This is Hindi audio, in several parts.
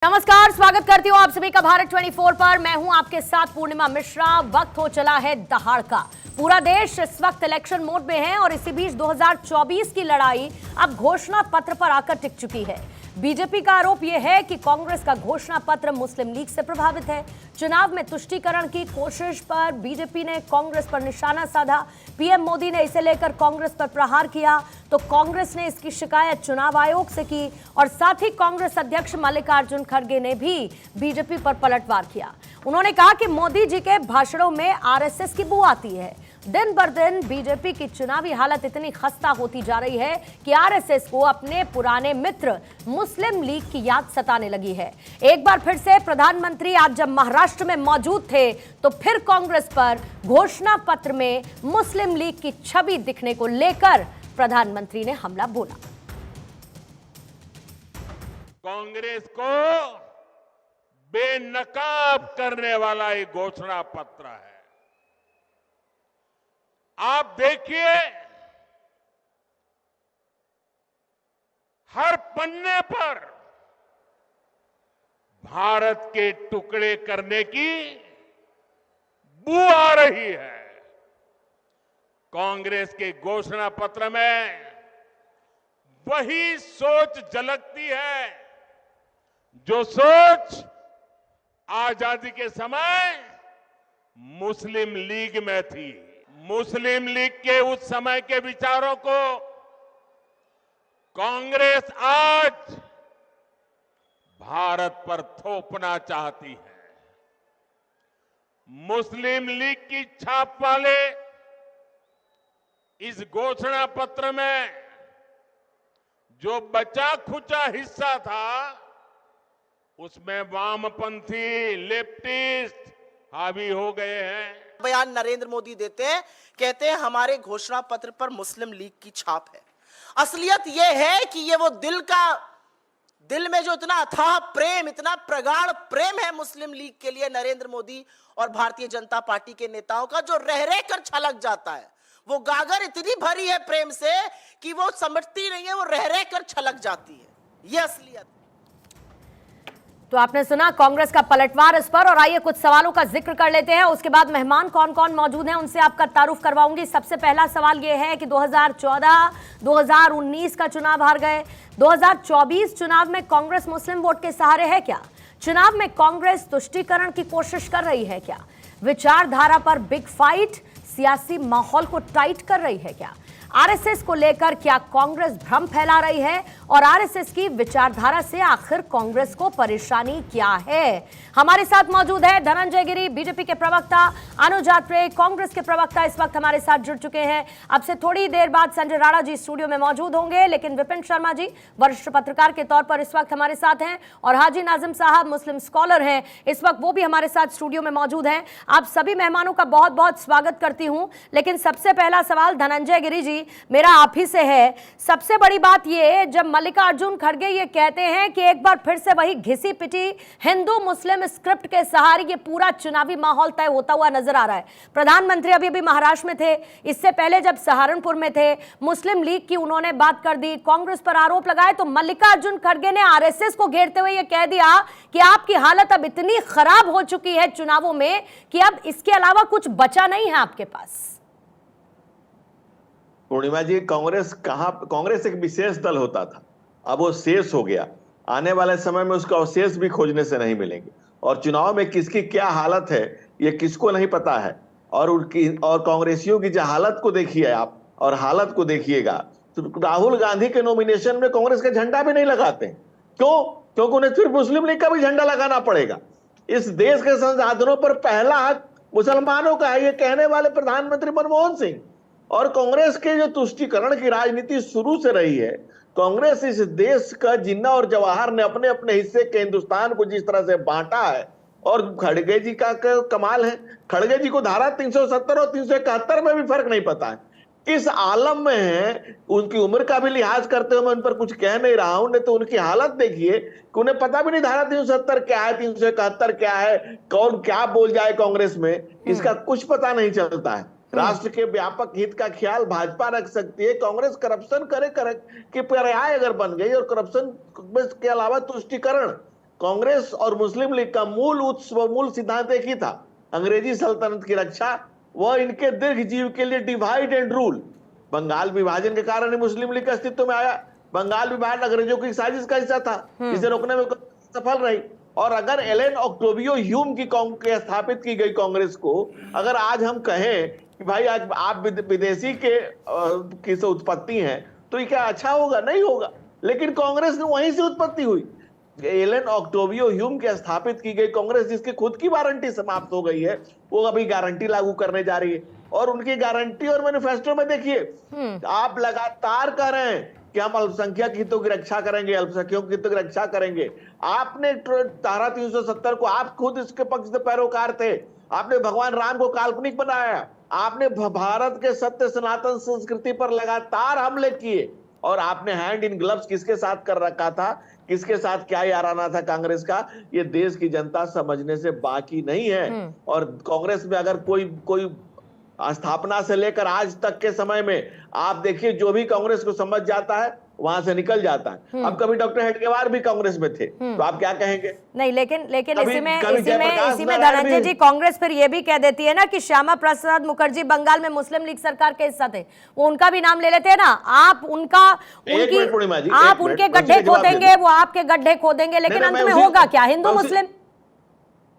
नमस्कार, स्वागत करती हूँ आप सभी का भारत 24 पर। मैं हूं आपके साथ पूर्णिमा मिश्रा। वक्त हो चला है दहाड़ का। पूरा देश इस वक्त इलेक्शन मोड में है और इसी बीच 2024 की लड़ाई अब घोषणा पत्र पर आकर टिक चुकी है। बीजेपी का आरोप यह है कि कांग्रेस का घोषणा पत्र मुस्लिम लीग से प्रभावित है। चुनाव में तुष्टीकरण की कोशिश पर बीजेपी ने कांग्रेस पर निशाना साधा। पीएम मोदी ने इसे लेकर कांग्रेस पर प्रहार किया तो कांग्रेस ने इसकी शिकायत चुनाव आयोग से की और साथ ही कांग्रेस अध्यक्ष मल्लिकार्जुन खड़गे ने भी बीजेपी पर पलटवार किया। उन्होंने कहा कि मोदी जी के भाषणों में आरएसएस की बू आती है। दिन बर दिन बीजेपी की चुनावी हालत इतनी खस्ता होती जा रही है कि आरएसएस को अपने पुराने मित्र मुस्लिम लीग की याद सताने लगी है। एक बार फिर से प्रधानमंत्री आज जब महाराष्ट्र में मौजूद थे तो फिर कांग्रेस पर घोषणा पत्र में मुस्लिम लीग की छवि दिखने को लेकर प्रधानमंत्री ने हमला बोला। कांग्रेस को बेनकाब करने वाला एक घोषणा पत्र है। आप देखिए, हर पन्ने पर भारत के टुकड़े करने की बू आ रही है। कांग्रेस के घोषणा पत्र में वही सोच झलकती है जो सोच आजादी के समय मुस्लिम लीग में थी। मुस्लिम लीग के उस समय के विचारों को कांग्रेस आज भारत पर थोपना चाहती है। मुस्लिम लीग की छाप वाले इस घोषणा पत्र में जो बचा खुचा हिस्सा था उसमें वामपंथी लेफ्टिस्ट हावी हो गए हैं। बयान नरेंद्र मोदी देते हैं, कहते हैं हमारे घोषणा पत्र पर मुस्लिम लीग की छाप है। असलियत यह है कि ये वो दिल में जो इतना अथाह प्रेम, इतना प्रगाढ़ प्रेम है मुस्लिम लीग के लिए नरेंद्र मोदी और भारतीय जनता पार्टी के नेताओं का, जो रह रह कर छलक जाता है। वो गागर इतनी भरी है प्रेम से कि वो समझती नहीं है, वो रह रह कर छलक जाती है। ये असलियत। तो आपने सुना कांग्रेस का पलटवार इस पर। और आइए कुछ सवालों का जिक्र कर लेते हैं, उसके बाद मेहमान कौन कौन मौजूद हैं उनसे आपका तारुफ करवाऊंगी। सबसे पहला सवाल यह है कि 2014, 2019 का चुनाव हार गए, 2024 चुनाव में कांग्रेस मुस्लिम वोट के सहारे है क्या? चुनाव में कांग्रेस तुष्टीकरण की कोशिश कर रही है क्या? विचारधारा पर बिग फाइट सियासी माहौल को टाइट कर रही है क्या? आरएसएस को लेकर क्या कांग्रेस भ्रम फैला रही है? और आरएसएस की विचारधारा से आखिर कांग्रेस को परेशानी क्या है? हमारे साथ मौजूद है धनंजय गिरी, बीजेपी के प्रवक्ता, अनुज आत्रे, कांग्रेस के प्रवक्ता, इस वक्त हमारे साथ जुड़ चुके हैं। अब से थोड़ी देर बाद संजय राणा जी स्टूडियो में मौजूद होंगे, लेकिन विपिन शर्मा जी वरिष्ठ पत्रकार के तौर पर इस वक्त हमारे साथ हैं और हाजी नाजिम साहब मुस्लिम स्कॉलर हैं, इस वक्त वो भी हमारे साथ स्टूडियो में मौजूद हैं। आप सभी मेहमानों का बहुत बहुत स्वागत करती हूं। लेकिन सबसे पहला सवाल धनंजय गिरी जी मेरा आप ही से है। सबसे बड़ी बात ये, जब मल्लिकार्जुन खड़गे ये कहते हैं कि एक बार फिर से वही घिसी पिटी हिंदू मुस्लिम स्क्रिप्ट के सहारे ये पूरा चुनावी माहौल तय होता हुआ नजर आ रहा है। प्रधानमंत्री अभी भी महाराष्ट्र में थे, इससे पहले जब सहारनपुर में थे, मुस्लिम लीग की उन्होंने बात कर दी, कांग्रेस पर आरोप लगाए, तो मल्लिकार्जुन खड़गे ने आरएसएस को घेरते हुए ये कह दिया कि आपकी हालत अब इतनी खराब हो चुकी है चुनावों में कि अब इसके अलावा कुछ बचा नहीं है आपके पास। पूर्णिमा जी, कांग्रेस एक विशेष दल होता था, अब वो शेष हो गया। आने वाले समय में उसका अवशेष भी खोजने से नहीं मिलेंगे और चुनाव में किसकी क्या हालत है ये किसको नहीं पता है। और कांग्रेसियों की जो हालत को देखिए आप, और हालत को देखिएगा तो राहुल गांधी के नॉमिनेशन में कांग्रेस का झंडा भी नहीं लगाते। क्यों? क्योंकि उन्हें सिर्फ मुस्लिम लीग का भी झंडा लगाना पड़ेगा। इस देश के संसाधनों पर पहला हक मुसलमानों का है, ये कहने वाले प्रधानमंत्री मनमोहन सिंह। और कांग्रेस के जो तुष्टीकरण की राजनीति शुरू से रही है, कांग्रेस इस देश का जिन्ना और जवाहर ने अपने अपने हिस्से के हिंदुस्तान को जिस तरह से बांटा है, और खड़गे जी का कमाल है, खड़गे जी को धारा 370 और 371 में भी फर्क नहीं पता है। किस आलम में है, उनकी उम्र का भी लिहाज करते हुए मैं उन पर कुछ कह नहीं रहा हूं, नहीं तो उनकी हालत देखिए कि उन्हें पता भी नहीं धारा 370 क्या है, 371 क्या है, कौन क्या बोल जाए कांग्रेस में, इसका कुछ पता नहीं चलता है। राष्ट्र के व्यापक हित का ख्याल भाजपा रख सकती है, कांग्रेस करप्शन करे कि पर्याय अगर बन गई, और करप्शन के अलावा तुष्टीकरण कांग्रेस और मुस्लिम लीग का मूल सिद्धांत एक ही था, अंग्रेजी सल्तनत की रक्षा। वह इनके दीर्घ जीव के लिए डिवाइड एंड रूल। बंगाल विभाजन के कारण ही मुस्लिम लीग का अस्तित्व में आया। बंगाल विभाजन अंग्रेजों की साजिश का हिस्सा था, इसे रोकने में सफल रही। और अगर एलन ऑक्टेवियो ह्यूम की स्थापित की गई कांग्रेस को अगर आज हम कहें कि भाई आज आप विदेशी की से उत्पत्ति हैं, तो ये क्या अच्छा होगा? नहीं होगा। लेकिन कांग्रेस ने वहीं से उत्पत्ति हुई। एलन ऑक्टेवियो ह्यूम के स्थापित की गई कांग्रेस, जिसकी खुद की वारंटी समाप्त हो गई है, वो अभी गारंटी लागू करने जा रही है। और उनकी गारंटी और मैनिफेस्टो में देखिए, आप लगातार कह रहे हैं कि हम अल्पसंख्यक हितों की रक्षा करेंगे, अल्पसंख्यकों की हितों की रक्षा करेंगे। आपने धारा 370 को, आप खुद इसके पक्ष से पैरोकार थे। आपने भगवान राम को काल्पनिक बनाया। आपने भारत के सत्य सनातन संस्कृति पर लगातार हमले किए। और आपने हैंड इन ग्लव्स किसके साथ कर रखा था, किसके साथ क्या याराना था कांग्रेस का, ये देश की जनता समझने से बाकी नहीं है। और कांग्रेस में अगर कोई स्थापना से लेकर आज तक के समय में आप देखिए, जो भी कांग्रेस को समझ जाता है वहां से निकल जाता है। अब कभी डॉक्टर हेडगेवार भी कांग्रेस में थे, तो आप क्या कहेंगे? नहीं, लेकिन इसी में धनंजय जी, कांग्रेस फिर ये भी कह देती है ना कि श्यामा प्रसाद मुखर्जी बंगाल में मुस्लिम लीग सरकार के हिस्सा थे, वो उनका भी नाम ले लेते हैं ना। आप उनके गड्ढे खोदेंगे, वो आपके गड्ढे खोदेंगे, लेकिन अंत में होगा क्या? हिंदू मुस्लिम।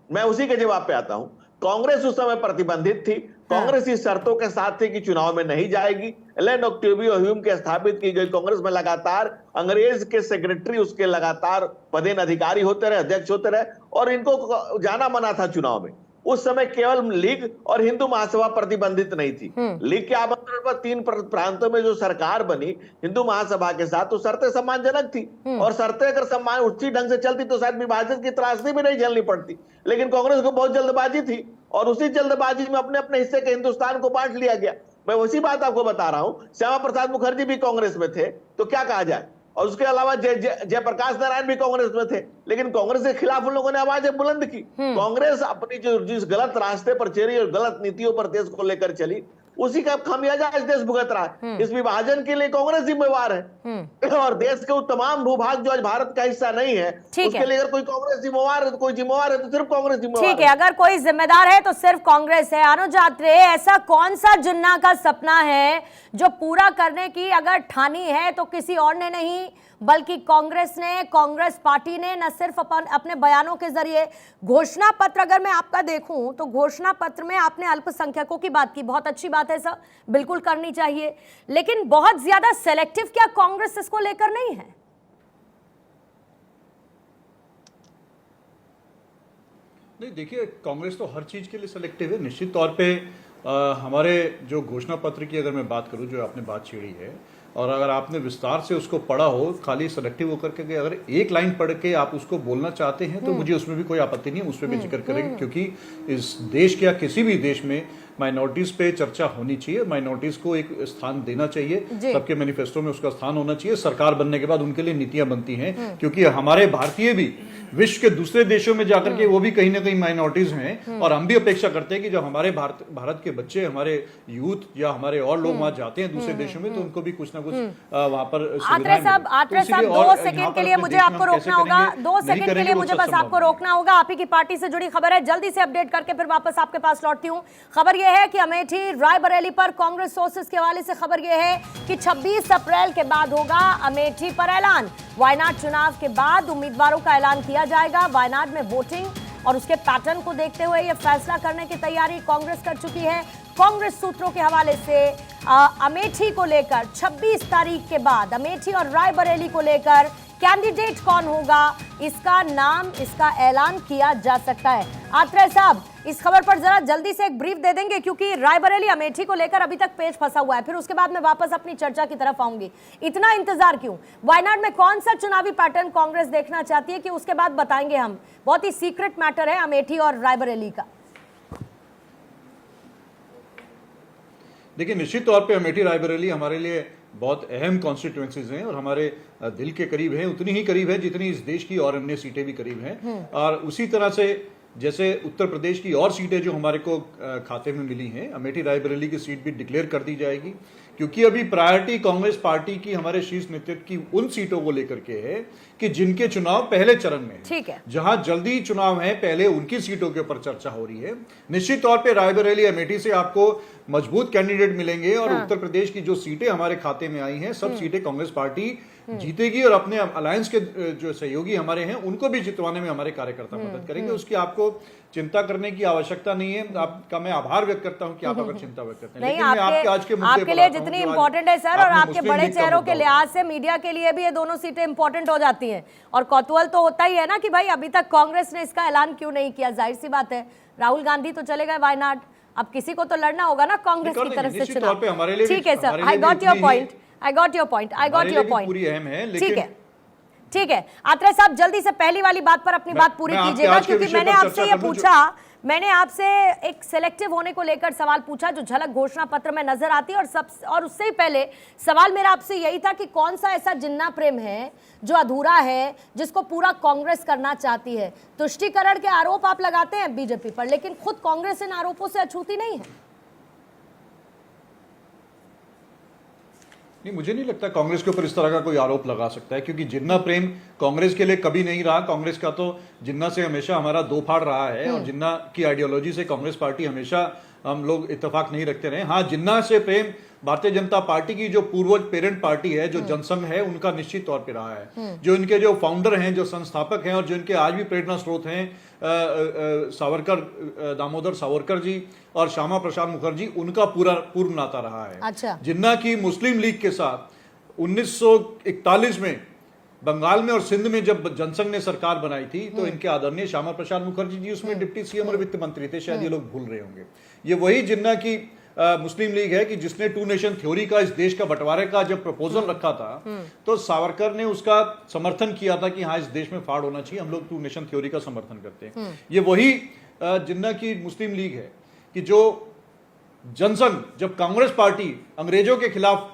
मैं उसी के जवाब पे आता हूं। कांग्रेस उस समय प्रतिबंधित थी। कांग्रेस इस शर्तों के साथ थी कि चुनाव में नहीं जाएगी। एलन ऑक्टेवियो ह्यूम के स्थापित की गई कांग्रेस में लगातार अंग्रेज के सेक्रेटरी उसके लगातार पदेन अधिकारी होते रहे, अध्यक्ष होते रहे, और इनको जाना मना था चुनाव में। उस समय केवल लीग और हिंदू महासभा प्रतिबंधित नहीं थी। लीग के आमंत्रण पर 3 प्रांतों में जो सरकार बनी हिंदू महासभा के साथ, तो शर्तें सम्मानजनक थी। और शर्तें अगर सम्मान उचित ढंग से चलती तो शायद विभाजन की त्रासदी भी नहीं झेलनी पड़ती। लेकिन कांग्रेस को बहुत जल्दबाजी थी, और उसी जल्दबाजी में अपने अपने हिस्से के हिंदुस्तान को बांट लिया गया। मैं उसी बात आपको बता रहा हूं। श्यामा प्रसाद मुखर्जी भी कांग्रेस में थे, तो क्या कहा जाए। और उसके अलावा जयप्रकाश नारायण भी कांग्रेस में थे, लेकिन कांग्रेस के खिलाफ उन लोगों ने आवाजें बुलंद की। कांग्रेस अपनी जिस गलत रास्ते पर चली और गलत नीतियों पर देश को लेकर चली, उसी का खामियाजा आज देश भुगत रहा है। इस विभाजन के लिए कांग्रेस जिम्मेवार है। और देश के तमाम भूभाग जो आज भारत का हिस्सा नहीं है, उसके लिए अगर कोई कांग्रेस जिम्मेवार है, तो कोई जिम्मेवार है तो सिर्फ कांग्रेस जिम्मेवार है। ठीक है, अगर कोई जिम्मेदार है तो सिर्फ कांग्रेस है। अनुज आत्रे, ऐसा कौन सा जिन्ना का सपना है जो पूरा करने की अगर ठानी है तो किसी और ने नहीं, बल्कि कांग्रेस ने, कांग्रेस पार्टी ने, न सिर्फ अपने बयानों के जरिए। घोषणा पत्र अगर मैं आपका देखूं तो घोषणा पत्र में आपने अल्पसंख्यकों की बात की, बहुत अच्छी बात है सर, बिल्कुल करनी चाहिए, लेकिन बहुत ज्यादा सेलेक्टिव क्या कांग्रेस इसको लेकर नहीं है? नहीं, देखिए, कांग्रेस तो हर चीज के लिए सेलेक्टिव है। निश्चित तौर पे हमारे जो घोषणा पत्र की अगर मैं बात करूं, जो आपने बात छेड़ी है, और अगर आपने विस्तार से उसको पढ़ा हो, खाली सेलेक्टिव होकर के अगर एक लाइन पढ़ के आप उसको बोलना चाहते हैं तो मुझे उसमें भी कोई आपत्ति नहीं है, उस पर भी जिक्र करेंगे। क्योंकि इस देश के या किसी भी देश में माइनॉरिटीज पे चर्चा होनी चाहिए, माइनॉरिटीज को एक स्थान देना चाहिए, सबके मैनिफेस्टो में उसका स्थान होना चाहिए। सरकार बनने के बाद उनके लिए नीतियां बनती हैं, क्योंकि हमारे भारतीय भी विश्व के दूसरे देशों में जाकर के वो भी कहीं ना कहीं माइनॉरिटीज हैं। और हम भी अपेक्षा करते हैं कि जब हमारे भारत के बच्चे, हमारे यूथ या हमारे और लोग वहां जाते हैं दूसरे देशों में, तो उनको भी कुछ ना कुछ वहां पर आत्रे साहब 2 सेकंड के लिए मुझे आपको रोकना होगा। 2 सेकंड के लिए मुझे बस आपको रोकना होगा। आप ही की पार्टी से जुड़ी खबर है, जल्दी से अपडेट करके फिर वापस आपके पास लौटती हूं। खबर यह है कि अमेठी रायबरेली पर कांग्रेस सोर्सेस के हवाले से खबर यह है कि 26 अप्रैल के बाद होगा अमेठी पर ऐलान। वायनाड चुनाव के बाद उम्मीदवारों का ऐलान किया जाएगा। वायनाड में वोटिंग और उसके पैटर्न को देखते हुए यह फैसला करने की तैयारी कांग्रेस कर चुकी है। कांग्रेस सूत्रों के हवाले से अमेठी को लेकर 26 तारीख के बाद अमेठी और रायबरेली को लेकर कैंडिडेट कौन होगा, इसका नाम, इसका ऐलान किया जा सकता है। आत्रे साहब, इस खबर पर जरा जल्दी से एक ब्रीफ दे देंगे, क्योंकि रायबरेली अमेठी को लेकर अभी तक पेच फंसा हुआ है। फिर उसके बाद मैं वापस अपनी चर्चा की तरफ आऊंगी। इतना इंतजार क्यों? वायनाड में कौन सा चुनावी पैटर्न कांग्रेस देखना चाहती है कि उसके बाद बताएंगे हम। बहुत ही सीक्रेट मैटर है अमेठी और रायबरेली का। देखिए, निश्चित तौर पे अमेठी रायबरेली हमारे लिए बहुत अहम कॉन्स्टिट्यूएंसीज हैं और हमारे दिल के करीब हैं, उतनी ही करीब है जितनी इस देश की और अन्य सीटें भी करीब हैं। और उसी तरह से जैसे उत्तर प्रदेश की और सीटें जो हमारे को खाते में मिली हैं, अमेठी रायबरेली की सीट भी डिक्लेयर कर दी जाएगी। क्योंकि अभी प्रायोरिटी कांग्रेस पार्टी की, हमारे शीर्ष नेतृत्व की उन सीटों को लेकर के है कि जिनके चुनाव पहले चरण में है। ठीक है, जहां जल्दी चुनाव है, पहले उनकी सीटों के ऊपर चर्चा हो रही है। निश्चित तौर पे रायबरेली अमेठी से आपको मजबूत कैंडिडेट मिलेंगे और उत्तर प्रदेश की जो सीटें हमारे खाते में आई हैं, सब सीटें कांग्रेस पार्टी जीतेगी और अपने अलायंस के जो सहयोगी हमारे हैं उनको भी जितवाने में हमारे कार्यकर्ता मदद करेंगे। उसकी आपको चिंता करने की आवश्यकता नहीं है। आपका मैं आभार व्यक्त करता हूं कि आप अगर चिंता व्यक्त करते हैं। नहीं, लेकिन मैं आपके आज के मुद्दे आपके लिए जितनी इंपॉर्टेंट है सर, और आपके बड़े चेहरों के लिहाज से मीडिया के लिए भी ये दोनों सीटें इंपॉर्टेंट हो जाती हैं। और कौतूहल तो होता ही है ना कि भाई अभी तक कांग्रेस ने इसका ऐलान क्यों नहीं किया। जाहिर सी बात है, राहुल गांधी तो चले गए वायनाड, अब किसी को तो लड़ना होगा ना कांग्रेस की तरफ से चुनाव। ठीक है sir, I got your point, I got your point, I got your point. पूरी अहम है, ठीक है, ठीक है। आत्रे साहब जल्दी से पहली वाली बात पर अपनी बात पूरी कीजिएगा, क्योंकि मैंने आपसे ये पूछा, मैंने आपसे एक सिलेक्टिव होने को लेकर सवाल पूछा जो झलक घोषणा पत्र में नजर आती है, और उससे ही पहले सवाल मेरा आपसे यही था कि कौन सा ऐसा जिन्ना प्रेम है जो अधूरा है, जिसको पूरा कांग्रेस करना चाहती है। तुष्टीकरण के आरोप आप लगाते हैं बीजेपी पर, लेकिन खुद कांग्रेस इन आरोपों से अछूती नहीं है। नहीं, मुझे नहीं लगता कांग्रेस के ऊपर इस तरह का कोई आरोप लगा सकता है, क्योंकि जिन्ना प्रेम कांग्रेस के लिए कभी नहीं रहा। कांग्रेस का तो जिन्ना से हमेशा हमारा दो फाड़ रहा है, और जिन्ना की आइडियोलॉजी से कांग्रेस पार्टी हमेशा हम लोग इत्तेफाक नहीं रखते रहे। हाँ, जिन्ना से प्रेम भारतीय जनता पार्टी की जो पूर्वज पेरेंट पार्टी है, जो जनसंघ है, उनका निश्चित तौर पे रहा है। जो इनके जो फाउंडर हैं, जो संस्थापक हैं और जो इनके आज भी प्रेरणा स्रोत हैं, सावरकर, दामोदर सावरकर जी और श्यामा प्रसाद मुखर्जी, उनका पूरा पूर्व नाता रहा है। अच्छा। जिन्ना की मुस्लिम लीग के साथ 1941 में बंगाल में और सिंध में जब जनसंघ ने सरकार बनाई थी, तो इनके आदरणीय श्यामा प्रसाद मुखर्जी जी उसमें डिप्टी सीएम और वित्त मंत्री थे। शायद ये लोग भूल रहे होंगे। ये वही जिन्ना की मुस्लिम लीग है कि जिसने टू नेशन थ्योरी का, इस देश का बंटवारे का जब प्रपोजल रखा था, तो सावरकर ने उसका समर्थन किया था कि हाँ, इस देश में फाड़ होना चाहिए, हम लोग टू नेशन थ्योरी का समर्थन करते हैं। ये वही जिन्ना की मुस्लिम लीग है कि जो जनसंघ, जब कांग्रेस पार्टी अंग्रेजों के खिलाफ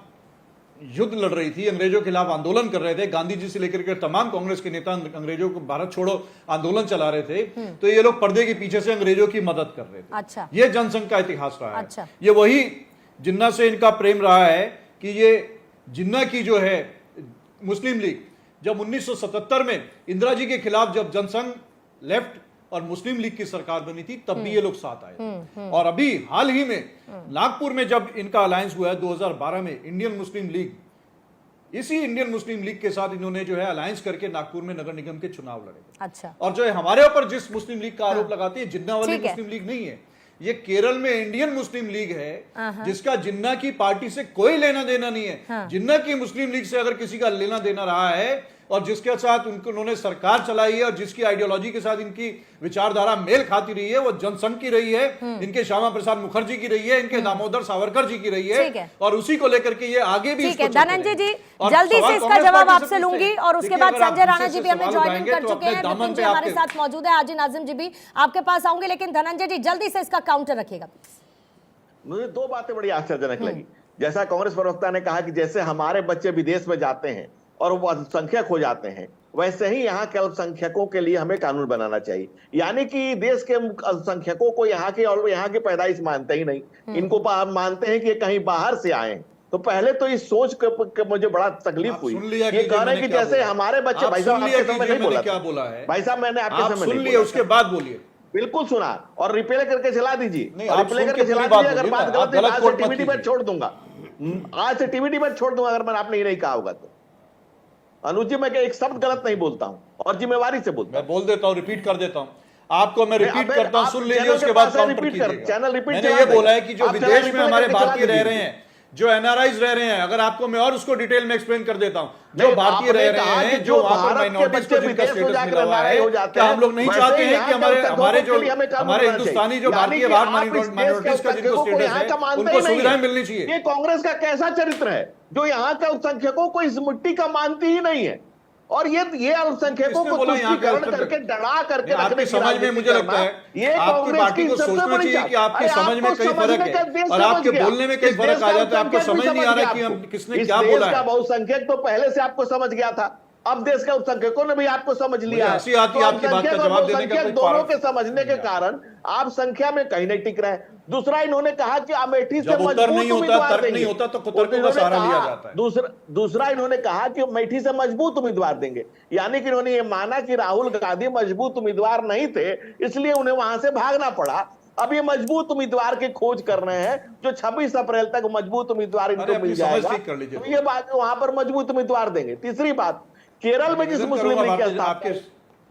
युद्ध लड़ रही थी, अंग्रेजों के खिलाफ आंदोलन कर रहे थे, गांधी जी से लेकर के तमाम कांग्रेस के नेता अंग्रेजों को भारत छोड़ो आंदोलन चला रहे थे, तो ये लोग पर्दे के पीछे से अंग्रेजों की मदद कर रहे थे। अच्छा। ये जनसंघ का इतिहास रहा है। अच्छा। ये वही जिन्ना से इनका प्रेम रहा है कि ये जिन्ना की जो है मुस्लिम लीग, जब 1977 में इंदिरा जी के खिलाफ जब जनसंघ, लेफ्ट और मुस्लिम लीग की सरकार बनी थी, तब भी ये लोग साथ आए। और अभी हाल ही में नागपुर में जब इनका अलायंस हुआ है 2012 में, इंडियन मुस्लिम लीग, इसी इंडियन मुस्लिम लीग के साथ इन्होंने जो है अलायंस करके नागपुर में नगर निगम के चुनाव लड़े। अच्छा। और जो है हमारे ऊपर जिस मुस्लिम लीग का आरोप लगाती है, जिन्ना वाली मुस्लिम लीग नहीं है, ये केरल में इंडियन मुस्लिम लीग है, जिसका जिन्ना की पार्टी से कोई लेना देना नहीं है। जिन्ना की मुस्लिम लीग से अगर किसी का लेना देना रहा है, और जिसके साथ उन्होंने सरकार चलाई है, और जिसकी आइडियोलॉजी के साथ इनकी विचारधारा मेल खाती रही है, वो जनसंघ की रही है, इनके श्यामा प्रसाद मुखर्जी की रही है, इनके दामोदर सावरकर जी की रही है, और उसी को लेकर के ये आगे भी। ठीक है धनंजय जी, जल्दी से इसका जवाब आपसे लूंगी, और उसके बाद संजय राणा जी भी हमें ज्वाइनिंग कर चुके हैं, विपिन जी हमारे साथ मौजूद है, हाजी नाजिम जी भी आपके पास आऊंगे, लेकिन धनंजय जी जल्दी से इसका काउंटर रखिएगा। मुझे दो बातें बड़ी आश्चर्यजनक लगी। जैसा कांग्रेस प्रवक्ता ने कहा कि जैसे हमारे बच्चे विदेश में जाते हैं और वो अल्पसंख्यक हो जाते हैं, वैसे ही यहाँ के अल्पसंख्यकों के लिए हमें कानून बनाना चाहिए। यानी कि देश के अल्पसंख्यकों को यहाँ के और यहाँ की पैदाइश मानते ही नहीं, इनको मानते हैं कि ये कहीं बाहर से आए। तो पहले तो इस सोच के मुझे बड़ा तकलीफ हुई। ये कह रहे हैं कि जैसे हमारे बच्चे, भाई साहब आपके समय नहीं बोला, क्या बोला है भाई साहब, मैंने आपके समय सुन लिया, उसके बाद बोलिए। बिल्कुल सुना, और रिप्ले करके चला दीजिए, रिप्ले करके चला दीजिए। अगर बात गलत है आज से टीवी डिबेट छोड़ दूंगा, आज से टीवी डिबेट छोड़ दूंगा अगर मैंने आपने नहीं कहा होगा तो। अनुज जी, मैं एक शब्द गलत नहीं बोलता हूं और जिम्मेवारी से बोलता हूं। मैं बोल देता हूं, रिपीट कर देता हूं आपको, मैं रिपीट करता हूं, सुन लीजिए, उसके बाद काउंटर कीजिएगा। Channel repeat. मैंने ये बोला है कि जो विदेश में हमारे भारतीय रह रहे हैं, जो एनआरआईज रह रहे हैं, अगर आपको मैं और उसको डिटेल में एक्सप्लेन कर देता हूं, जो भारतीय रह रहे हैं, जो वहां पर माइनॉरिटीज को जिनका स्टेटस मिला हुआ है, क्या हम लोग नहीं चाहते हैं कि हमारे हिंदुस्तानी जो भारतीय बाहर माइनॉरिटीज का जिनको स्टेटस है, उनको सुविधाएं मिलनी चाहिए। ये कांग्रेस का कैसा चरित्र है जो यहाँ के अल्पसंख्यकों को इस मिट्टी का मानती ही नहीं है, और ये अल्पसंख्यकों को तुष्टीकरण करके डरा करके आपकी समझ में, मुझे लगता है ये आपकी पार्टी को सोचना चाहिए कि आपकी समझ में कई फर्क है और आपके बोलने में कई फर्क आ जाता है। आपको समझ नहीं आ रहा कि हम किसने क्या बोला है। बहुसंख्यक तो पहले से आपको समझ गया था, अब देश के अल्पसंख्यकों ने भी आपको समझ लिया मुझे है। हंसी आती है तो आपकी बात का अल्पसंख्यक और जवाब देने का, बहुसंख्यक कोई दोनों कारण- के समझने के कारण आप संख्या में कहीं नहीं टिक रहे। दूसरा, इन्होंने कहा कि अमेठी से जब उत्तर मजबूत नहीं होता, उम्मीदवार तर्क देंगे। नहीं होता, तो तर्कों का इन्होंने सहारा लिया कहा- जाता है। दूसरा इन्होंने कहा कि अमेठी से मजबूत उम्मीदवार देंगे, यानी कि इन्होंने ये माना कि राहुल गांधी मजबूत उम्मीदवार नहीं थे, इसलिए उन्हें वहां से भागना पड़ा। अब ये मजबूत उम्मीदवार की खोज कर रहे हैं, जो 26 अप्रैल तक मजबूत उम्मीदवार अरे इनको अपनी मिल समझ जाएगा, ठीक कर लीजिए। तो ये बात वहां पर मजबूत उम्मीदवार देंगे। तीसरी बात, केरल में जिस निवेदन मुस्लिम करूंगा लीग की भारतीय- स्थापना आपके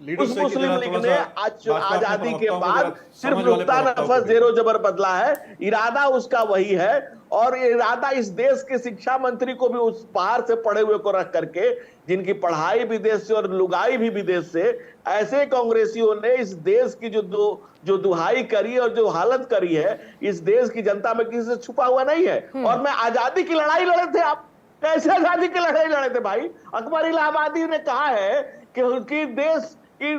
लीडर उस से कि मुस्लिम जरा लीग थोड़ा ने सा आज भाजपा आजादी के प्रवक्ताओं को बाद जरा सिर्फ समझ वाले नुक्ता प्रवक्ताओं को नफस भी- जेरो जबर बदला है, इरादा उसका वही है। और ये इरादा इस देश के शिक्षा मंत्री को भी उस बाहर से पढ़े हुए को रख करके, जिनकी पढ़ाई विदेश से और लुगाई भी विदेश से, ऐसे कांग्रेसियों ने इस देश की जो दुहाई करी और जो हालत करी है, इस देश की जनता में किसी से छुपा हुआ नहीं है। और मैं आजादी की लड़ाई लड़े थे, आप कैसे आजादी की लड़ाई लड़े थे भाई? अकबर इलाहाबादी ने कहा है कि उनकी देश की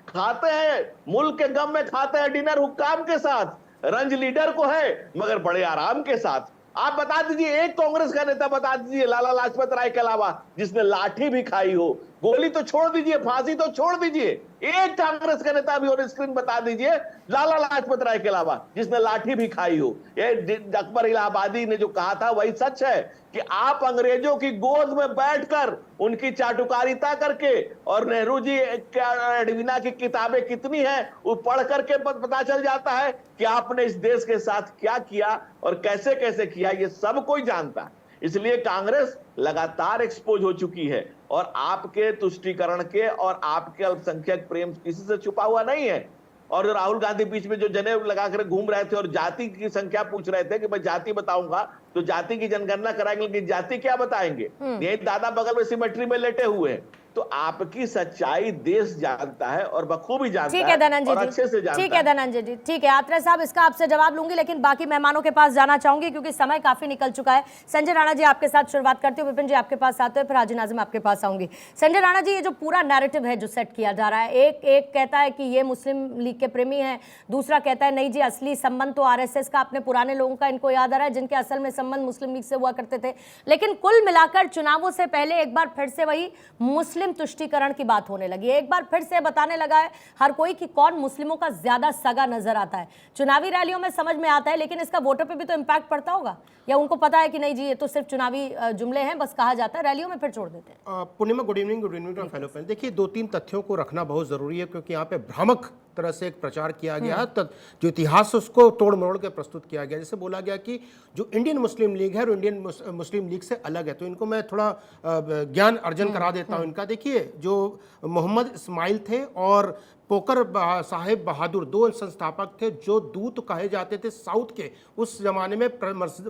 खाते हैं, मुल्क के गम में खाते हैं डिनर हुक्काम के साथ, रंज लीडर को है मगर बड़े आराम के साथ। आप बता दीजिए, एक कांग्रेस का नेता बता दीजिए लाला लाजपत राय के अलावा जिसने लाठी भी खाई हो। गोली तो छोड़ दीजिए, फांसी तो छोड़ दीजिए, एक कांग्रेस का नेता भी ऑन स्क्रीन बता दीजिए लाला लाजपत राय के अलावा जिसने लाठी भी खाई हो। ये अकबर इलाहाबादी ने जो कहा था वही सच है कि आप अंग्रेजों की गोद में बैठकर उनकी चाटुकारिता करके, और नेहरू जी एडविना की किताबें कितनी हैं वो पढ़ करके पता चल जाता है कि आपने इस देश के साथ क्या किया और कैसे कैसे किया, ये सब कोई जानता है। इसलिए कांग्रेस लगातार एक्सपोज हो चुकी है और आपके तुष्टीकरण के और आपके अल्पसंख्यक प्रेम किसी से छुपा हुआ नहीं है। और राहुल गांधी बीच में जो जनेऊ लगाकर घूम रहे थे और जाति की संख्या पूछ रहे थे कि मैं जाति बताऊंगा, तो जाति की जनगणना कराएंगे, लेकिन जाति क्या बताएंगे? ये दादा बगल में सिमेट्री में लेटे हुए हैं। तो आपकी सच्चाई देश जानता है और बखूबी जानता ठीक है धनंजय और अच्छे से जी, जानता ठीक है धनंजय जी, ठीक है। आत्रे साहब, इसका आपसे जवाब लूंगी, लेकिन बाकी मेहमानों के पास जाना चाहूंगी क्योंकि समय काफी निकल चुका है। संजय राणा जी आपके साथ शुरुआत करते हुए, विपिन जी आपके पास आते हुए, फिर हाजी नाजिम आपके पास आऊंगी। संजय राणा जी, ये जो पूरा नैरेटिव है जो सेट किया जा रहा है, एक कहता है कि ये मुस्लिम लीग के प्रेमी हैं, दूसरा कहता है नहीं जी असली संबंध तो आरएसएस का, अपने पुराने लोगों का इनको याद आ रहा है जिनके असल में संबंध मुस्लिम लीग से हुआ करते थे। लेकिन कुल मिलाकर चुनावों से पहले एक बार फिर से वही मुस्लिम तुष्टीकरण की बात होने लगी है। एक बार फिर से बताने लगा है हर कोई कि कौन मुस्लिमों का ज्यादा सगा नजर आता है। चुनावी रैलियों में समझ में आता है, लेकिन इसका वोटर पे भी तो इम्पैक्ट पड़ता होगा, या उनको पता है कि नहीं जी ये तो सिर्फ चुनावी जुमले हैं, बस कहा जाता है, रैलियों में फिर छोड़ देते हैं। पूर्णिमा, गुड इवनिंग फेलो फ्रेंड। देखिए, 2-3 तथ्यों को रखना बहुत जरूरी है क्योंकि यहाँ पे भ्रामक तरह से एक प्रचार किया गया, जो इतिहास उसको तोड़ मरोड़ के प्रस्तुत किया गया। जैसे बोला गया कि जो इंडियन मुस्लिम लीग है और इंडियन मुस्लिम लीग से अलग है, तो इनको मैं थोड़ा ज्ञान अर्जन करा देता हूँ इनका। देखिए, जो मोहम्मद इस्माइल थे और पोकर साहेब बहादुर, 2 संस्थापक थे जो दूत कहे जाते थे साउथ के। उस जमाने में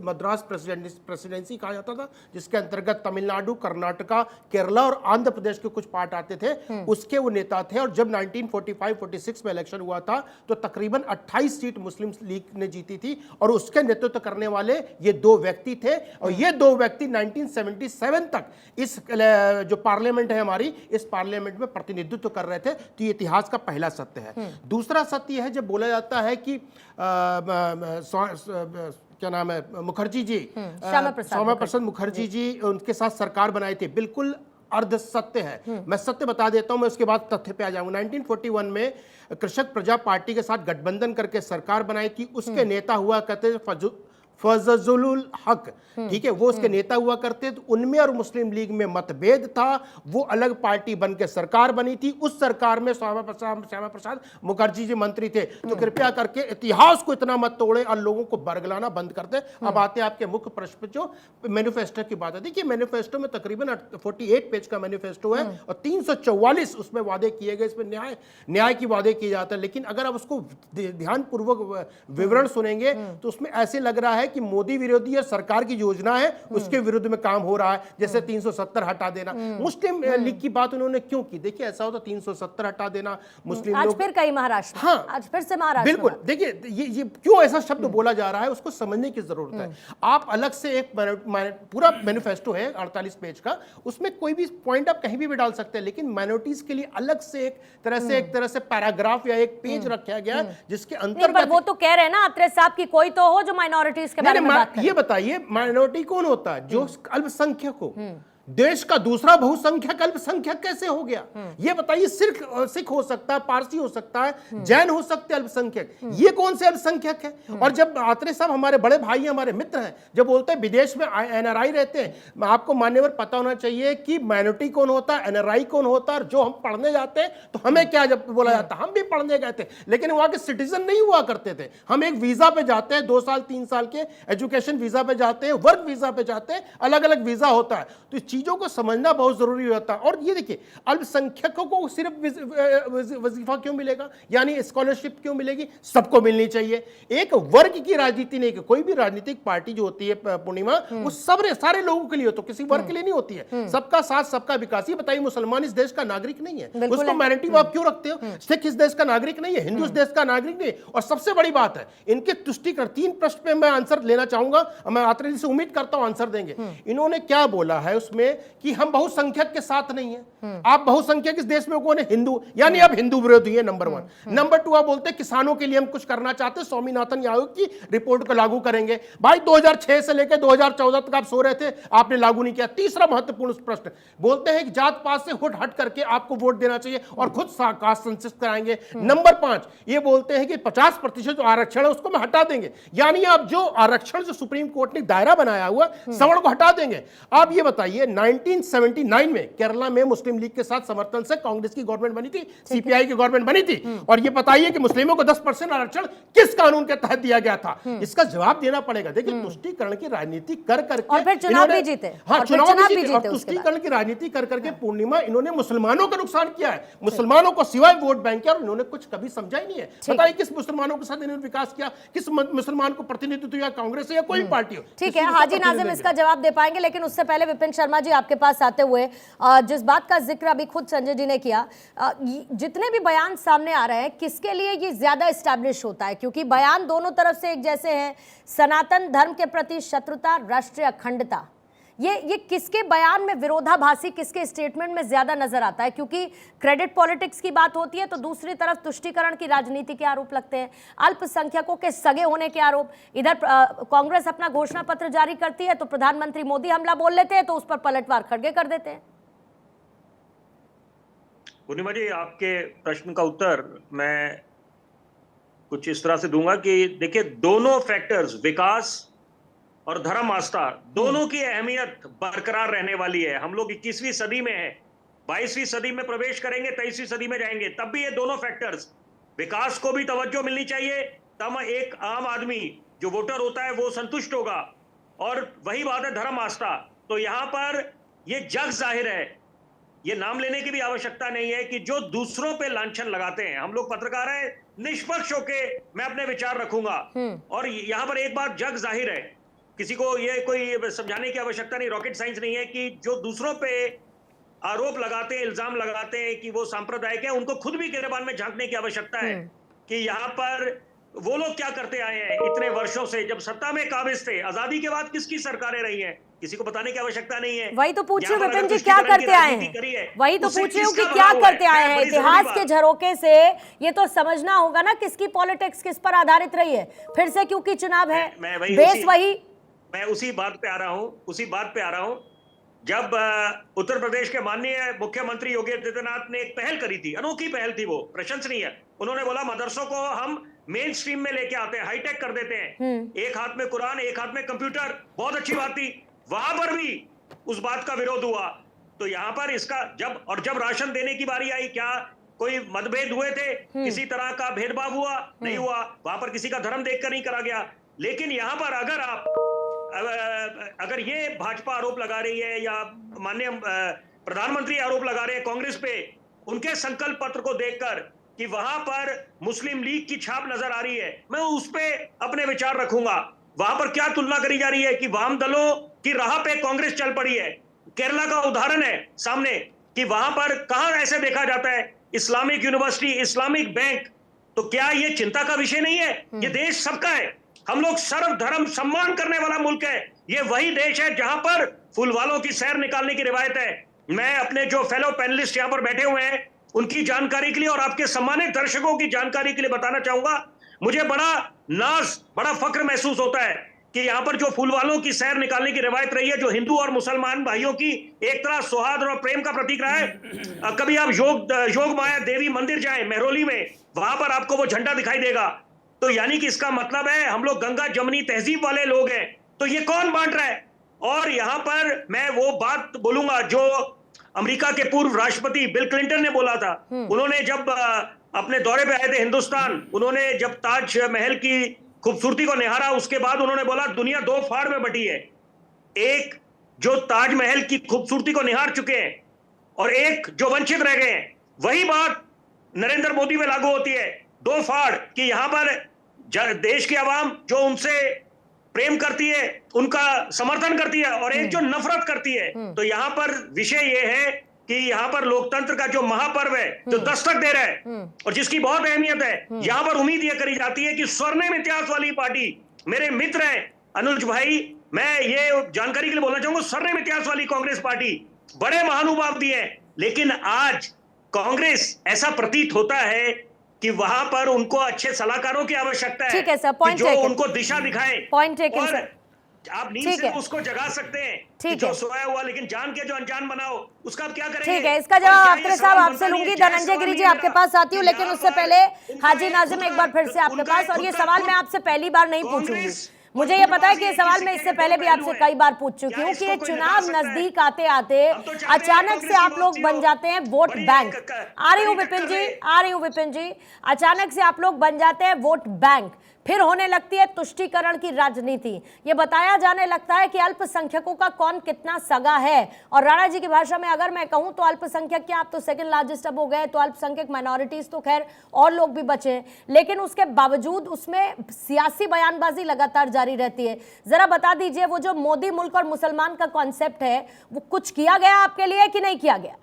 मद्रास प्रेसिडेंसी कहा जाता था, जिसके अंतर्गत तमिलनाडु, कर्नाटका, केरला और आंध्र प्रदेश के कुछ पार्ट आते थे। उसके वो नेता थे। और जब 1945-46 में इलेक्शन हुआ था तो तकरीबन 28 सीट मुस्लिम लीग ने जीती थी और उसके नेतृत्व करने वाले ये 2 व्यक्ति थे। और ये 2 व्यक्ति 1977 तक इस जो पार्लियामेंट है हमारी, इस पार्लियामेंट में प्रतिनिधित्व कर रहे थे। तो ये इतिहास का पहला सत्य है। दूसरा सत्य है जब बोला जाता है कि क्या नाम है, मुखर्जी जी, श्यामा प्रसाद मुखर्जी जी, उनके साथ सरकार बनाई थी, बिल्कुल अर्ध सत्य है। मैं सत्य बता देता हूं, मैं उसके बाद तथ्य पे आ जाऊंगा। 1941 में कृषक प्रजा पार्टी के साथ गठबंधन करके सरकार बनाई थी। उसके नेता हुआ करते थे फजलुल हक, ठीक है, वो उसके नेता हुआ करते। तो उनमें और मुस्लिम लीग में मतभेद था। वो अलग पार्टी बन के सरकार बनी थी। उस सरकार में श्यामा प्रसाद मुखर्जी जी मंत्री थे। तो कृपया करके इतिहास को इतना मत तोड़े और लोगों को बरगलाना बंद कर दे। अब आते हैं आपके मुख्य प्रश्न पे, जो मैनिफेस्टो की बात है। देखिए, मैनिफेस्टो में तकरीबन 48 पेज का मैनिफेस्टो है और 344 उसमें वादे किए गए। इसमें न्याय की वादे किए जाते हैं। लेकिन अगर आप उसको ध्यानपूर्वक विवरण सुनेंगे तो उसमें ऐसे लग रहा है कि मोदी विरोधी और सरकार की योजना है उसके विरुद्ध में काम हो रहा है। जैसे 370 हटा देना, मुस्लिम लीग की बात उन्होंने क्यों की? देखिए, ऐसा होता 370 हटा देना, मुस्लिम आज लोग फिर कहीं महाराष्ट्र, हाँ, आज फिर से महाराष्ट्र, बिल्कुल। देखिए, ये क्यों ऐसा शब्द बोला जा रहा है उसको समझने की जरूरत है। आप अलग से एक पूरा मैनिफेस्टो है 48 पेज का, उसमें कोई भी पॉइंट आप कहीं भी डाल सकते हैं, लेकिन माइनॉरिटीज के लिए अलग से एक तरह से पैराग्राफ या एक पेज रखा गया जिसके अंतर्गत। वो तो कह रहे हैं ना आत्रे साहब की कोई तो हो जो माइनॉरिटीज के बारे में बात करे। ये बताइए, माइनॉरिटी कौन होता है? जो अल्पसंख्यक हो, देश का दूसरा बहुसंख्यक अल्पसंख्यक कैसे हो गया? ये बताइए। सिख हो सकता है, पारसी हो सकता है, जैन हो सकते हैं अल्पसंख्यक, ये कौन से अल्पसंख्यक है? और जब आत्रे साहब हमारे बड़े भाई हैं, हमारे मित्र हैं, जब बोलते हैं विदेश में एनआरआई रहते हैं, आपको मान्यवर पता होना चाहिए कि माइनॉरिटी कौन होता है, एनआरआई कौन होता है। और जो हम पढ़ने जाते हैं तो हमें क्या जब बोला जाता है, हम भी पढ़ने गए थे लेकिन वहां के सिटीजन नहीं हुआ करते थे। हम एक वीजा पे जाते हैं, 2 साल 3 साल के एजुकेशन वीजा पे जाते हैं, वर्क वीजा पे जाते हैं, अलग अलग वीजा होता है। तो इस चीजों को समझना बहुत जरूरी होता है। और ये देखिए, अल्पसंख्यकों को सिर्फ वजीफा क्यों मिलेगा, यानी स्कॉलरशिप क्यों मिलेगी? सबको मिलनी चाहिए। एक वर्ग की राजनीति नहीं, कोई भी राजनीतिक पार्टी जो होती है पूर्णिमा, वो सारे लोगों के लिए हो, तो किसी वर्ग के लिए नहीं होती है। सबका साथ सबका विकास। ये बताइए, मुसलमान इस देश का नागरिक नहीं है, उसको माइनॉरिटी आप क्यों रखते हो? सिख इस देश का नागरिक नहीं है, हिंदू इस देश का नागरिक नहीं। और सबसे बड़ी बात है, इनके तुष्टिकरण 3 प्रश्न पे मैं आंसर लेना चाहूंगा, मैं आत्रे जी से उम्मीद करता हूं आंसर देंगे। इन्होंने क्या बोला है उसमें कि हम बहुसंख्यक के साथ नहीं है। आप बहुसंख्यक इस देश में कौन है? हिंदू, यानी आप हिंदू विरोधी है, नंबर 1। नंबर 2, आप बोलते हैं किसानों के लिए हम कुछ करना चाहते हैं, स्वामीनाथन आयोग की रिपोर्ट को लागू करेंगे। भाई 2006 से लेकर 2014 तक आप सो रहे थे, आपने लागू नहीं किया। तीसरा महत्वपूर्ण प्रश्न, बोलते हैं कि जात पात से हट करके आपको वोट देना चाहिए और खुद कास्ट सेंसस कराएंगे। नंबर 5, ये बोलते हैं कि 50% जो आरक्षण है उसको हम हटा देंगे, यानी आप जो आरक्षण जो सुप्रीम कोर्ट ने दायरा बनाया हुआ सवर्ण को हटा देंगे। आप ये बताइए, 1979 में केरला में मुस्लिम लीग के साथ समर्थन से कांग्रेस की गवर्नमेंट बनी थी, सीपीआई की गवर्नमेंट बनी थी, और ये बताइए कि मुस्लिमों को 10% आरक्षण किस कानून के तहत दिया गया था? इसका जवाब देना पड़ेगा। देखिए, तुष्टीकरण की राजनीति कर करके और फिर चुनाव भी जीते। हाँ, चुनाव भी जीते। और तुष्टीकरण की राजनीति कर करके पूर्णिमा इन्होंने मुसलमानों का नुकसान किया है, मुसलमानों को सिवाय वोट बैंक किया, और इन्होंने कुछ कभी समझा ही नहीं है। बताइए, किस मुसलमानों के साथ इन्होंने विकास किया? किस मुसलमान को प्रतिनिधित्व, या कांग्रेस या कोई पार्टी हो? ठीक है, हाजी नाजिम इसका जवाब दे पाएंगे, लेकिन उससे पहले विपिन शर्मा जी आपके पास आते हुए, जिस बात का जिक्र अभी खुद संजय जी ने किया, जितने भी बयान सामने आ रहे हैं, किसके लिए ये ज्यादा एस्टैब्लिश होता है? क्योंकि बयान दोनों तरफ से एक जैसे हैं, सनातन धर्म के प्रति शत्रुता, राष्ट्रीय अखंडता। ये किसके बयान में विरोधाभासी, किसके स्टेटमेंट में ज्यादा नजर आता है? क्योंकि क्रेडिट पॉलिटिक्स की बात होती है तो दूसरी तरफ तुष्टीकरण की राजनीति के आरोप लगते हैं, अल्पसंख्यकों के सगे होने के आरोप। इधर कांग्रेस अपना घोषणा पत्र जारी करती है तो प्रधानमंत्री मोदी हमला बोल लेते हैं, तो उस पर पलटवार खड़गे कर देते हैं। पूर्णिमा जी, आपके प्रश्न का उत्तर मैं कुछ इस तरह से दूंगा कि देखिए, दोनों फैक्टर्स, विकास और धर्म आस्था, दोनों की अहमियत बरकरार रहने वाली है। हम लोग 21वीं सदी में हैं, 22वीं सदी में प्रवेश करेंगे, 23वीं सदी में जाएंगे, तब भी ये दोनों फैक्टर्स, विकास को भी तवज्जो मिलनी चाहिए, तब एक आम आदमी जो वोटर होता है वो संतुष्ट होगा। और वही बात है धर्म आस्था, तो यहां पर ये जग जाहिर है, ये नाम लेने की भी आवश्यकता नहीं है कि जो दूसरों पे लांछन लगाते हैं, हम लोग पत्रकार हैं, निष्पक्ष होके मैं अपने विचार रखूंगा। और यहां पर एक बात जग जाहिर है, किसी को ये कोई समझाने की आवश्यकता नहीं, रॉकेट साइंस नहीं है, कि जो दूसरों पे आरोप लगाते हैं, इल्जाम लगाते हैं कि वो सांप्रदायिक है, उनको खुद भी गिरबान में झांकने की आवश्यकता है कि यहाँ पर वो लोग क्या करते आए हैं इतने वर्षों से। जब सत्ता में काबिज थे, आजादी के बाद किसकी सरकारें रही हैं, किसी को बताने की आवश्यकता नहीं है। वही तो पूछ रही हूँ विपिन जी, क्या करते आए हैं? वही तो पूछ रही हूँ कि क्या करते आए हैं? इतिहास के झरोके से ये तो समझना होगा ना किसकी पॉलिटिक्स किस पर आधारित रही है। फिर से क्योंकि चुनाव है, बेस वही। मैं उसी बात पे आ रहा हूं। जब उत्तर प्रदेश के माननीय मुख्यमंत्री योगी आदित्यनाथ ने एक पहल करी थी, अनोखी पहल थी, वो प्रशंसनीय। उन्होंने बोला मदरसों को हम मेन स्ट्रीम में लेके आते हैं, हाईटेक कर देते हैं, एक हाथ में कुरान, एक हाथ में कंप्यूटर, बहुत अच्छी बात थी। वहां पर भी उस बात का विरोध हुआ। तो यहाँ पर इसका जब राशन देने की बारी आई, क्या कोई मतभेद हुए थे? किसी तरह का भेदभाव हुआ? नहीं हुआ। वहां पर किसी का धर्म देखकर नहीं करा गया। लेकिन यहाँ पर अगर ये भाजपा आरोप लगा रही है या माननीय प्रधानमंत्री आरोप लगा रहे हैं कांग्रेस पे, उनके संकल्प पत्र को देखकर कि वहां पर मुस्लिम लीग की छाप नजर आ रही है, मैं उस पे अपने विचार रखूंगा। वहां पर क्या तुलना करी जा रही है कि वाम दलों की राह पे कांग्रेस चल पड़ी है। केरला का उदाहरण है सामने कि वहां पर कहां ऐसे देखा जाता है, इस्लामिक यूनिवर्सिटी, इस्लामिक बैंक। तो क्या ये चिंता का विषय नहीं है? ये देश सबका है, हम लोग सर्व धर्म सम्मान करने वाला मुल्क है। ये वही देश है जहां पर फूल वालों की सैर निकालने की रिवायत है। मैं अपने जो फेलो पैनलिस्ट यहां पर बैठे हुए हैं उनकी जानकारी के लिए और आपके सम्मानित दर्शकों की जानकारी के लिए बताना चाहूंगा, मुझे बड़ा नाज, बड़ा फक्र महसूस होता है कि यहाँ पर जो फूल वालों की सैर निकालने की रिवायत रही है, जो हिंदू और मुसलमान भाइयों की एक तरह सौहार्द और प्रेम का प्रतीक रहा है, कभी आप योग माया देवी मंदिर जाएं मेहरौली में, वहां पर आपको वो झंडा दिखाई देगा। तो यानी कि इसका मतलब है हम लोग गंगा जमनी तहजीब वाले लोग हैं। तो ये कौन बांट रहा है? और यहां पर मैं वो बात बोलूंगा जो अमेरिका के पूर्व राष्ट्रपति बिल क्लिंटन ने बोला था। उन्होंने जब अपने दौरे पे आए थे हिंदुस्तान, उन्होंने जब ताज महल की खूबसूरती को निहारा, उसके बाद उन्होंने बोला दुनिया दो फाड़ में बटी है, एक जो ताजमहल की खूबसूरती को निहार चुके हैं और एक जो वंचित रह गए हैं। वही बात नरेंद्र मोदी में लागू होती है, दो फाड़, कि यहां पर देश की आवाम जो उनसे प्रेम करती है, उनका समर्थन करती है, और एक जो नफरत करती है। तो यहां पर विषय यह है कि यहां पर लोकतंत्र का जो महापर्व है, जो दस्तक दे रहा है और जिसकी बहुत अहमियत है, यहां पर उम्मीद यह करी जाती है कि स्वर्णिम इतिहास वाली पार्टी, मेरे मित्र हैं अनुज भाई, मैं ये जानकारी के लिए बोलना चाहूंगा, स्वर्णिम इतिहास वाली कांग्रेस पार्टी, बड़े महानुभाव भी है, लेकिन आज कांग्रेस ऐसा प्रतीत होता है कि वहां पर उनको अच्छे सलाहकारों की आवश्यकता है। ठीक है सर, पॉइंट जो उनको दिशा दिखाए। पॉइंट टेकन और सर। आप नींद से उसको जगा सकते हैं कि जो सोया हुआ, लेकिन जान के जो अनजान बनाओ, उसका आप क्या करेंगे? ठीक है, इसका जवाब आत्रे साहब आपसे लूंगी। धनंजय गिरी जी आपके पास आती हूँ, लेकिन उससे पहले हाजी नाजिम एक बार फिर से आपके पास। और ये सवाल मैं आपसे पहली बार नहीं पूछूंगी, मुझे ये पता है कि ये सवाल मैं इससे पहले भी आपसे कई बार पूछ चुकी हूँ कि ये चुनाव नजदीक आते आते अचानक से आप लोग बन जाते हैं वोट बैंक। आ रही हूँ विपिन जी, आ रही हूँ विपिन जी। अचानक से आप लोग बन जाते हैं वोट बैंक, फिर होने लगती है तुष्टीकरण की राजनीति। ये बताया जाने लगता है कि अल्पसंख्यकों का कौन कितना सगा है। और राणा जी की भाषा में अगर मैं कहूं तो अल्पसंख्यक क्या, आप तो सेकंड लार्जेस्ट अब हो गए, तो अल्पसंख्यक माइनॉरिटीज तो खैर और लोग भी बचे, लेकिन उसके बावजूद उसमें सियासी बयानबाजी लगातार जारी रहती है। जरा बता दीजिए, वो जो मोदी मुल्क और मुसलमान का कॉन्सेप्ट है, वो कुछ किया गया आपके लिए कि नहीं किया गया?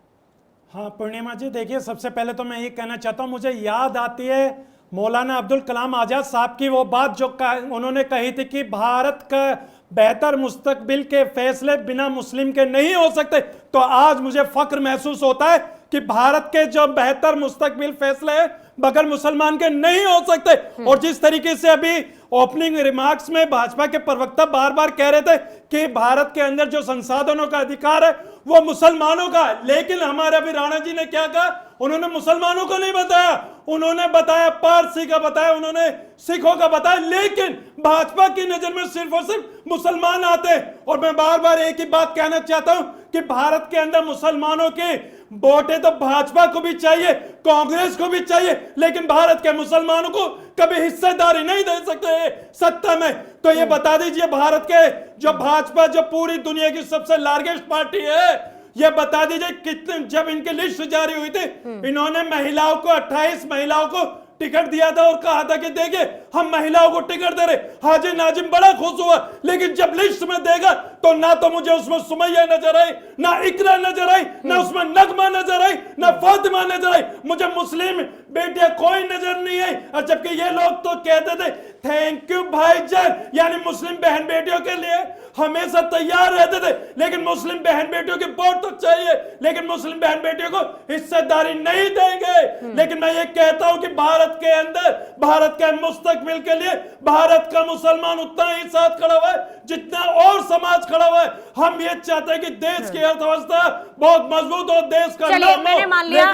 हाँ पूर्णिमा जी, देखिए सबसे पहले तो मैं ये कहना चाहता हूँ, मुझे याद आती है मौलाना अब्दुल कलाम आजाद साहब की वो बात जो उन्होंने कही थी कि भारत का बेहतर मुस्तकबिल के फैसले बिना मुस्लिम के नहीं हो सकते। तो आज मुझे फख्र महसूस होता है कि भारत के जो बेहतर मुस्तकबिल फैसले हैं बगैर मुसलमान के नहीं हो सकते। और जिस तरीके से अभी ओपनिंग रिमार्क्स में भाजपा के प्रवक्ता बार बार कह रहे थे कि भारत के अंदर जो संसाधनों का अधिकार है वो मुसलमानों का है, लेकिन हमारे अभी राणा जी ने क्या कहा, उन्होंने मुसलमानों को नहीं बताया, उन्होंने बताया पारसी का बताया, उन्होंने सिखों का बताया, लेकिन भाजपा की नजर में सिर्फ और सिर्फ मुसलमान आते हैं। और मैं बार बार एक ही बात कहना चाहता हूं कि भारत के अंदर मुसलमानों के वोटें तो भाजपा को भी चाहिए, कांग्रेस को भी चाहिए, लेकिन भारत के मुसलमानों को कभी हिस्सेदारी नहीं दे सकते सत्ता में। तो ये बता दीजिए, भारत के जो भाजपा जो पूरी दुनिया की सबसे लार्जेस्ट पार्टी है, ये बता दीजिए कितने, जब इनकी लिस्ट जारी हुई थी, इन्होंने महिलाओं को 28 महिलाओं को टिकट दिया था और कहा था कि देखिए हम महिलाओं को टिकट दे रहे। हाजी नाजिम बड़ा खुश हुआ, लेकिन जब लिस्ट में देगा तो ना तो मुझे उसमें सुमैया नजर आई, ना इकरा नजर आई, ना उसमें नगमा नजर आई, ना फातिमा नजर आई, मुझे मुस्लिम बेटियां कोई नजर नहीं आई। और जबकि ये लोग तो कहते थे थैंक यू भाईजान, यानी मुस्लिम बहन बेटियों के लिए हमेशा तैयार रहते थे, लेकिन मुस्लिम बहन बेटियों की वोट तो चाहिए, लेकिन मुस्लिम बहन बेटियों को हिस्सेदारी नहीं देंगे। लेकिन मैं ये कहता हूं कि भारत के अंदर, भारत के मुस्तकबिल के लिए भारत का मुसलमान उतना ही साथ खड़ा हुआ है जितना और समाज खड़ा हुआ है। हम ये चाहते हैं कि देश की अर्थव्यवस्था बहुत मजबूत हो, देश का चलिए मैंने मान लिया,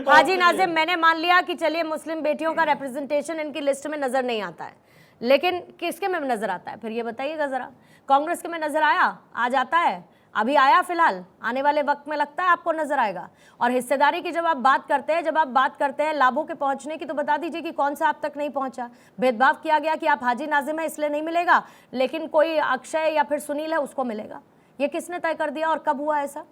हाजी नाजिम मैंने मान लिया कि चलिए मुस्लिम बेटियों का रिप्रेजेंटेशन इनकी लिस्ट में नजर नहीं आता है, लेकिन किसके में नजर आता है फिर ये बताइएगा जरा। कांग्रेस के में नजर आया, आज आता है, अभी आया, फिलहाल आने वाले वक्त में लगता है आपको नजर आएगा। और हिस्सेदारी की जब आप बात करते हैं, जब आप बात करते हैं लाभों के पहुंचने की, तो बता दीजिए कि कौन सा आप तक नहीं पहुंचा। भेदभाव किया गया कि आप हाजी नाजिम है इसलिए नहीं मिलेगा, लेकिन कोई अक्षय या फिर सुनील है उसको मिलेगा। ये किसने तय कर दिया और कब हुआ ऐसा?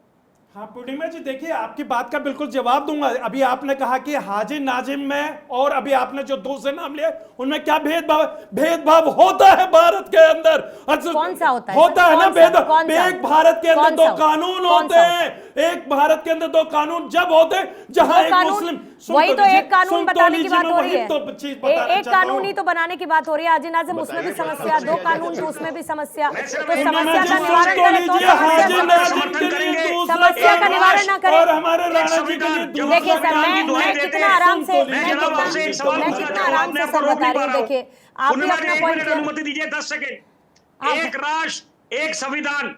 हाँ पूर्णिमा जी, देखिए आपकी बात का बिल्कुल जवाब दूंगा। अभी आपने कहा कि हाजी नाजिम में और अभी आपने जो दूसरे नाम लिए उनमें क्या भेदभाव होता है भारत के अंदर? कौन सा होता है? होता है ना भेदभाव। एक भारत के अंदर दो कानून होते हैं, एक भारत के अंदर दो कानून जब होते हैं जहां एक मुस्लिम, वही तो एक कानून बताने की बात हो रही है, एक कानून ही तो बनाने की बात हो रही है। हाजी नाजिम उसमें भी समस्या, दो कानून तो उसमें भी समस्या, तो समस्या का निवारण करें तो समस्या का निवारण ना करें। और हमारे राणा जी के लिए देखिए सर, मैं कितना आराम से सर बता रही हूँ। देखिए आप भी अपना पॉइंट, अनुमति दीजिए 10 सेकेंड। एक राष्ट्र एक संविधान,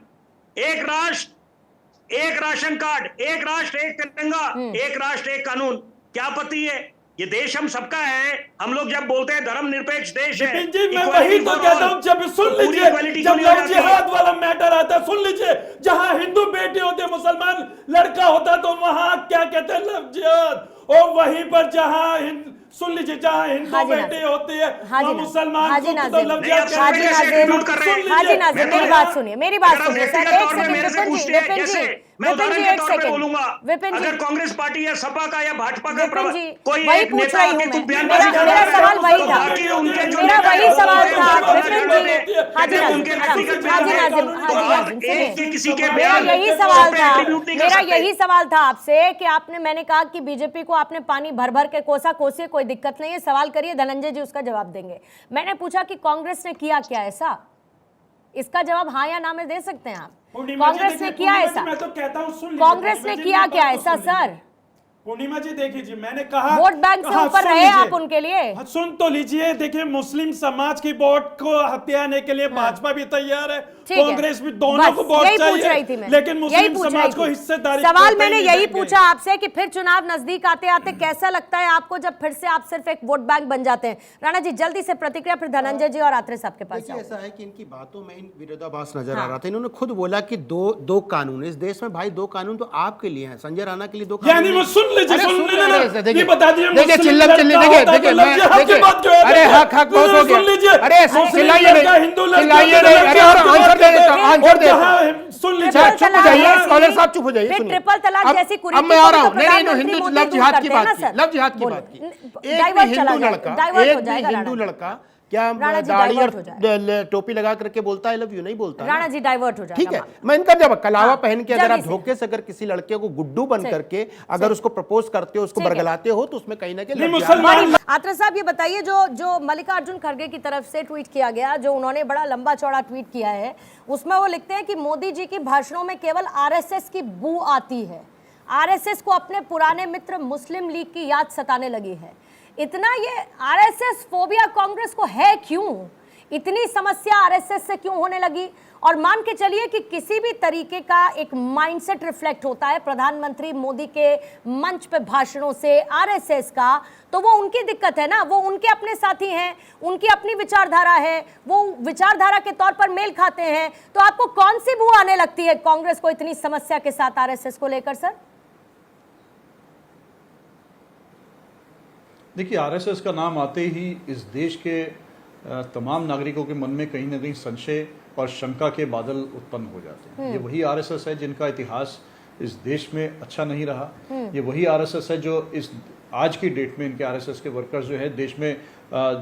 एक राष्ट्र एक राशन कार्ड, एक राष्ट्र एक तिरंगा, एक राष्ट्र एक कानून। क्या आपत्ति है? ये देश हम सबका है। हम लोग जब बोलते हैं धर्मनिरपेक्ष देश है, जी मैं वही तो कहता हूँ। जब सुन लीजिए, जब लव जिहाद वाला मैटर आता है, सुन लीजिए, जहां हिंदू बेटे होते मुसलमान लड़का होता तो वहां क्या कहते हैं, लव जिहाद। और वहीं पर जहां सुन लीजिए, जहां हिंदू बेटे होते हैं वहां मुसलमान हाजी तो लव जिहाद। हाजी नाज़िम मेरी बात सुनिए, मेरी बात सुनिए सर, एक सेकंड विपिन जी, एक सेकंड विपिन जी, अगर कांग्रेस पार्टी या सपा का या भाजपा का विपिन जी कोई वही एक पूछ नेता रही हूँ आके मैं, कुछ बयानबाजी कर मेरा रहा है, सवाल वही तो था, बाकी उनके जो मेरा नेता वही हैं, सवाल वो था उनको विपिन जी, उनके व्यक्तिगत हाजी नाज़िम एक के किसी के मेरा बयान यही सवाल था, attribute नहीं कर मेरा सकते। यही सवाल था आपसे कि आपने, मैंने कहा कि बीजेपी को आपने पानी भर भर के कोसा, कोसिए, कोई दिक्कत नहीं है, सवाल करिए, धनंजय जी उसका जवाब देंगे। मैंने पूछा कि कांग्रेस ने किया क्या ऐसा, इसका जवाब हाँ या ना में दे सकते हैं आप? कांग्रेस ने किया ऐसा? मैं तो कहता हूँ, सुन लीजिए, कांग्रेस ने किया क्या ऐसा सर? पूर्णिमा जी देखिए जी, मैंने कहा वोट बैंक से ऊपर सुन रहे लीजिए। आप उनके लिए। सुन तो लीजिए, देखिए मुस्लिम समाज की वोट को हथियाने के लिए भाजपा भी तैयार है, ठीक है। कांग्रेस भी, दोनों को वोट यही पूछ चाहिए, रही थी मैं, लेकिन यही मुस्लिम पूछ समाज रही को थी। हिस्सेदारी सवाल कतई मैंने नहीं यही देंगे। पूछा आपसे कि फिर चुनाव नजदीक आते आते कैसा लगता है आपको जब फिर से आप सिर्फ एक वोट बैंक बन जाते हैं? राणा जी जल्दी से प्रतिक्रिया, फिर धनंजय जी और आत्रे साहब के पास देखिए जाओ। ऐसा है कि इनकी बातों में इन विरोधाभास नजर आ रहा था। इन्होंने खुद बोला कि दो कानून इस देश में, भाई 2 कानून तो आपके लिए हैं, संजय राणा के लिए 2 कानून यानी वो सुन लीजिए, अरे सुन सुन लीजिए, लीजिए, देखिए, ये बता दीजिए, देखिए, मुस्लिम चिल्लम चिल्ली, लड़का देखिए, होता देखिए, तो मैं, लव जिहाद की देखिए, बात क्यों है? अरे हक बहुत हो सुन लीजिए, गया। अरे मुस्लिम चिल्लाइए लड़का, नहीं, हिंदू लड़का, चिल्लाइए तो नहीं, लव अरे जिहाद की आंसर बात दे देता करते हूं, हैं। आंसर दे और देता हूं। जहां- सुन लीजिए, ट्रिपल चुप हो तलाक जाइए, जैसी- स्कॉलर साहब चुप हो जाइए, फिर सुनिए। ट्रिपल तलाक अब- जैसी कुरीति अब मैं को आ भी रहा तो हूं, नहीं प्रधानमंत्री हिंदू मोदी लव दूर जिहाद की करते हैं बात ना की, सर। लव जिहाद की बोलो। बात की। डाइवर्ट एक भी चला हिंदू जाएगा, लड़का, डाइवर्ट हो एक जाएगा भी हिंदू राणा। लड़का क्या राणा जी, दाढ़ी और डाइवर्ट हो टोपी लगा करके बोलता है लव यू? नहीं बोलता ना। राणा जी डाइवर्ट हो जाएगा। ठीक है, मैं इनका जवाब, कलावा पहन के अगर आप जल्दी से। धोखे से अगर किसी लड़के को गुड्डू बन सही, करके अगर उसको प्रपोज करते हो, उसको ठीक है। बरगलाते हो, तो उसमें कहीं ना कहीं नहीं, लव जिहाद- मुसलमान आत्रे साहब ये बताइए, जो मल्लिकार्जुन खड़गे की तरफ से ट्वीट किया गया, जो उन्होंने बड़ा लंबा चौड़ा ट्वीट किया है, उसमें वो लिखते हैं कि मोदी जी की भाषणों में केवल आरएसएस की बू आती है, आरएसएस को अपने पुराने मित्र मुस्लिम लीग की याद सताने लगी है। इतना ये आरएसएस फोबिया कांग्रेस को है क्यों? इतनी समस्या आरएसएस से क्यों होने लगी? और मान के चलिए कि किसी भी तरीके का एक माइंडसेट रिफ्लेक्ट होता है प्रधानमंत्री मोदी के मंच पे भाषणों से आरएसएस का, तो वो उनकी दिक्कत है ना, वो उनके अपने साथी हैं, उनकी अपनी विचारधारा है, वो विचारधारा के तौर पर मेल खाते हैं। तो आपको कौन सी बू आने लगती है कांग्रेस को इतनी समस्या के साथ आरएसएस को लेकर सर? देखिए, आरएसएस का नाम आते ही इस देश के तमाम नागरिकों के मन में कहीं ना कहीं संशय और शंका के बादल उत्पन्न हो जाते हैं। ये वही आरएसएस है जिनका इतिहास इस देश में अच्छा नहीं रहा। ये वही आरएसएस है जो इस आज की डेट में, इनके आरएसएस के वर्कर्स जो है देश में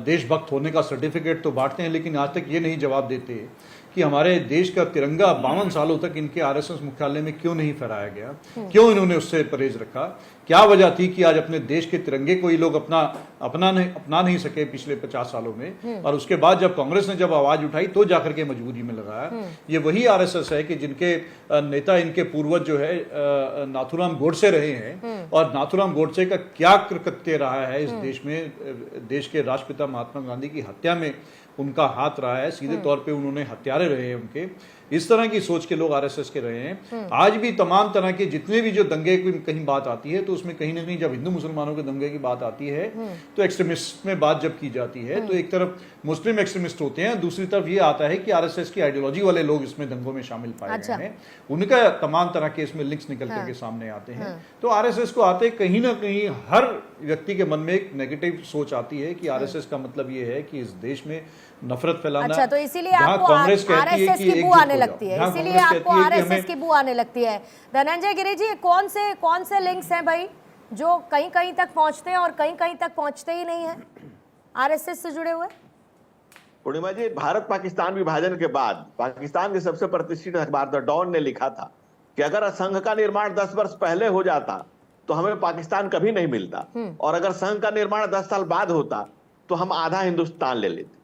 देशभक्त होने का सर्टिफिकेट तो बांटते हैं, लेकिन आज तक ये नहीं जवाब देते कि हमारे देश का तिरंगा 52 सालों तक इनके आरएसएस मुख्यालय में क्यों नहीं फहराया गया, क्यों इन्होंने उससे परहेज रखा, क्या वजह थी कि आज अपने देश के तिरंगे को ही लोग अपना नहीं सके पिछले 50 सालों में, और उसके बाद जब कांग्रेस ने जब आवाज उठाई तो जाकर के मजबूरी में लगाया। ये वही आरएसएस है कि जिनके नेता, इनके पूर्वज जो है नाथूराम गोडसे रहे हैं, और नाथूराम गोडसे का क्या कृत्य रहा है इस देश में, देश के राष्ट्रपिता महात्मा गांधी की हत्या में उनका हाथ रहा है, सीधे तौर पे उन्होंने हत्यारे रहे हैं उनके। इस तरह की सोच के लोग आरएसएस के रहे हैं। आज भी तमाम तरह के जितने भी जो दंगे की कहीं बात आती है, तो उसमें कहीं ना कहीं जब हिंदू मुसलमानों के दंगे की बात आती है तो एक्सट्रीमिस्ट में बात जब की जाती है तो एक तरफ मुस्लिम एक्सट्रीमिस्ट होते हैं, दूसरी तरफ ये आता है कि आरएसएस की आइडियोलॉजी वाले लोग इसमें दंगों में शामिल पाए गए हैं, उनका तमाम तरह के इसमें लिंक्स निकल करके सामने आते हैं। तो आरएसएस को आते कहीं ना कहीं हर व्यक्ति के मन में एक नेगेटिव सोच आती है कि आरएसएस का मतलब ये है कि इस देश में नफरत फैलाना। अच्छा, तो इसीलिए आपको आरएसएस की बू आने लगती है, इसीलिए आपको आरएसएस की बू आने लगती है। धनंजय गिरी जी, कौन से लिंक्स हैं भाई जो कहीं कहीं तक पहुंचते हैं और कहीं कहीं तक पहुंचते ही नहीं है आरएसएस से जुड़े हुए? पूर्णिमा जी, भारत पाकिस्तान विभाजन के बाद पाकिस्तान के सबसे प्रतिष्ठित अखबार द डॉन ने लिखा था कि अगर संघ का निर्माण 10 वर्ष पहले हो जाता तो हमें पाकिस्तान कभी नहीं मिलता, और अगर संघ का निर्माण 10 साल बाद होता तो हम आधा हिंदुस्तान ले लेते।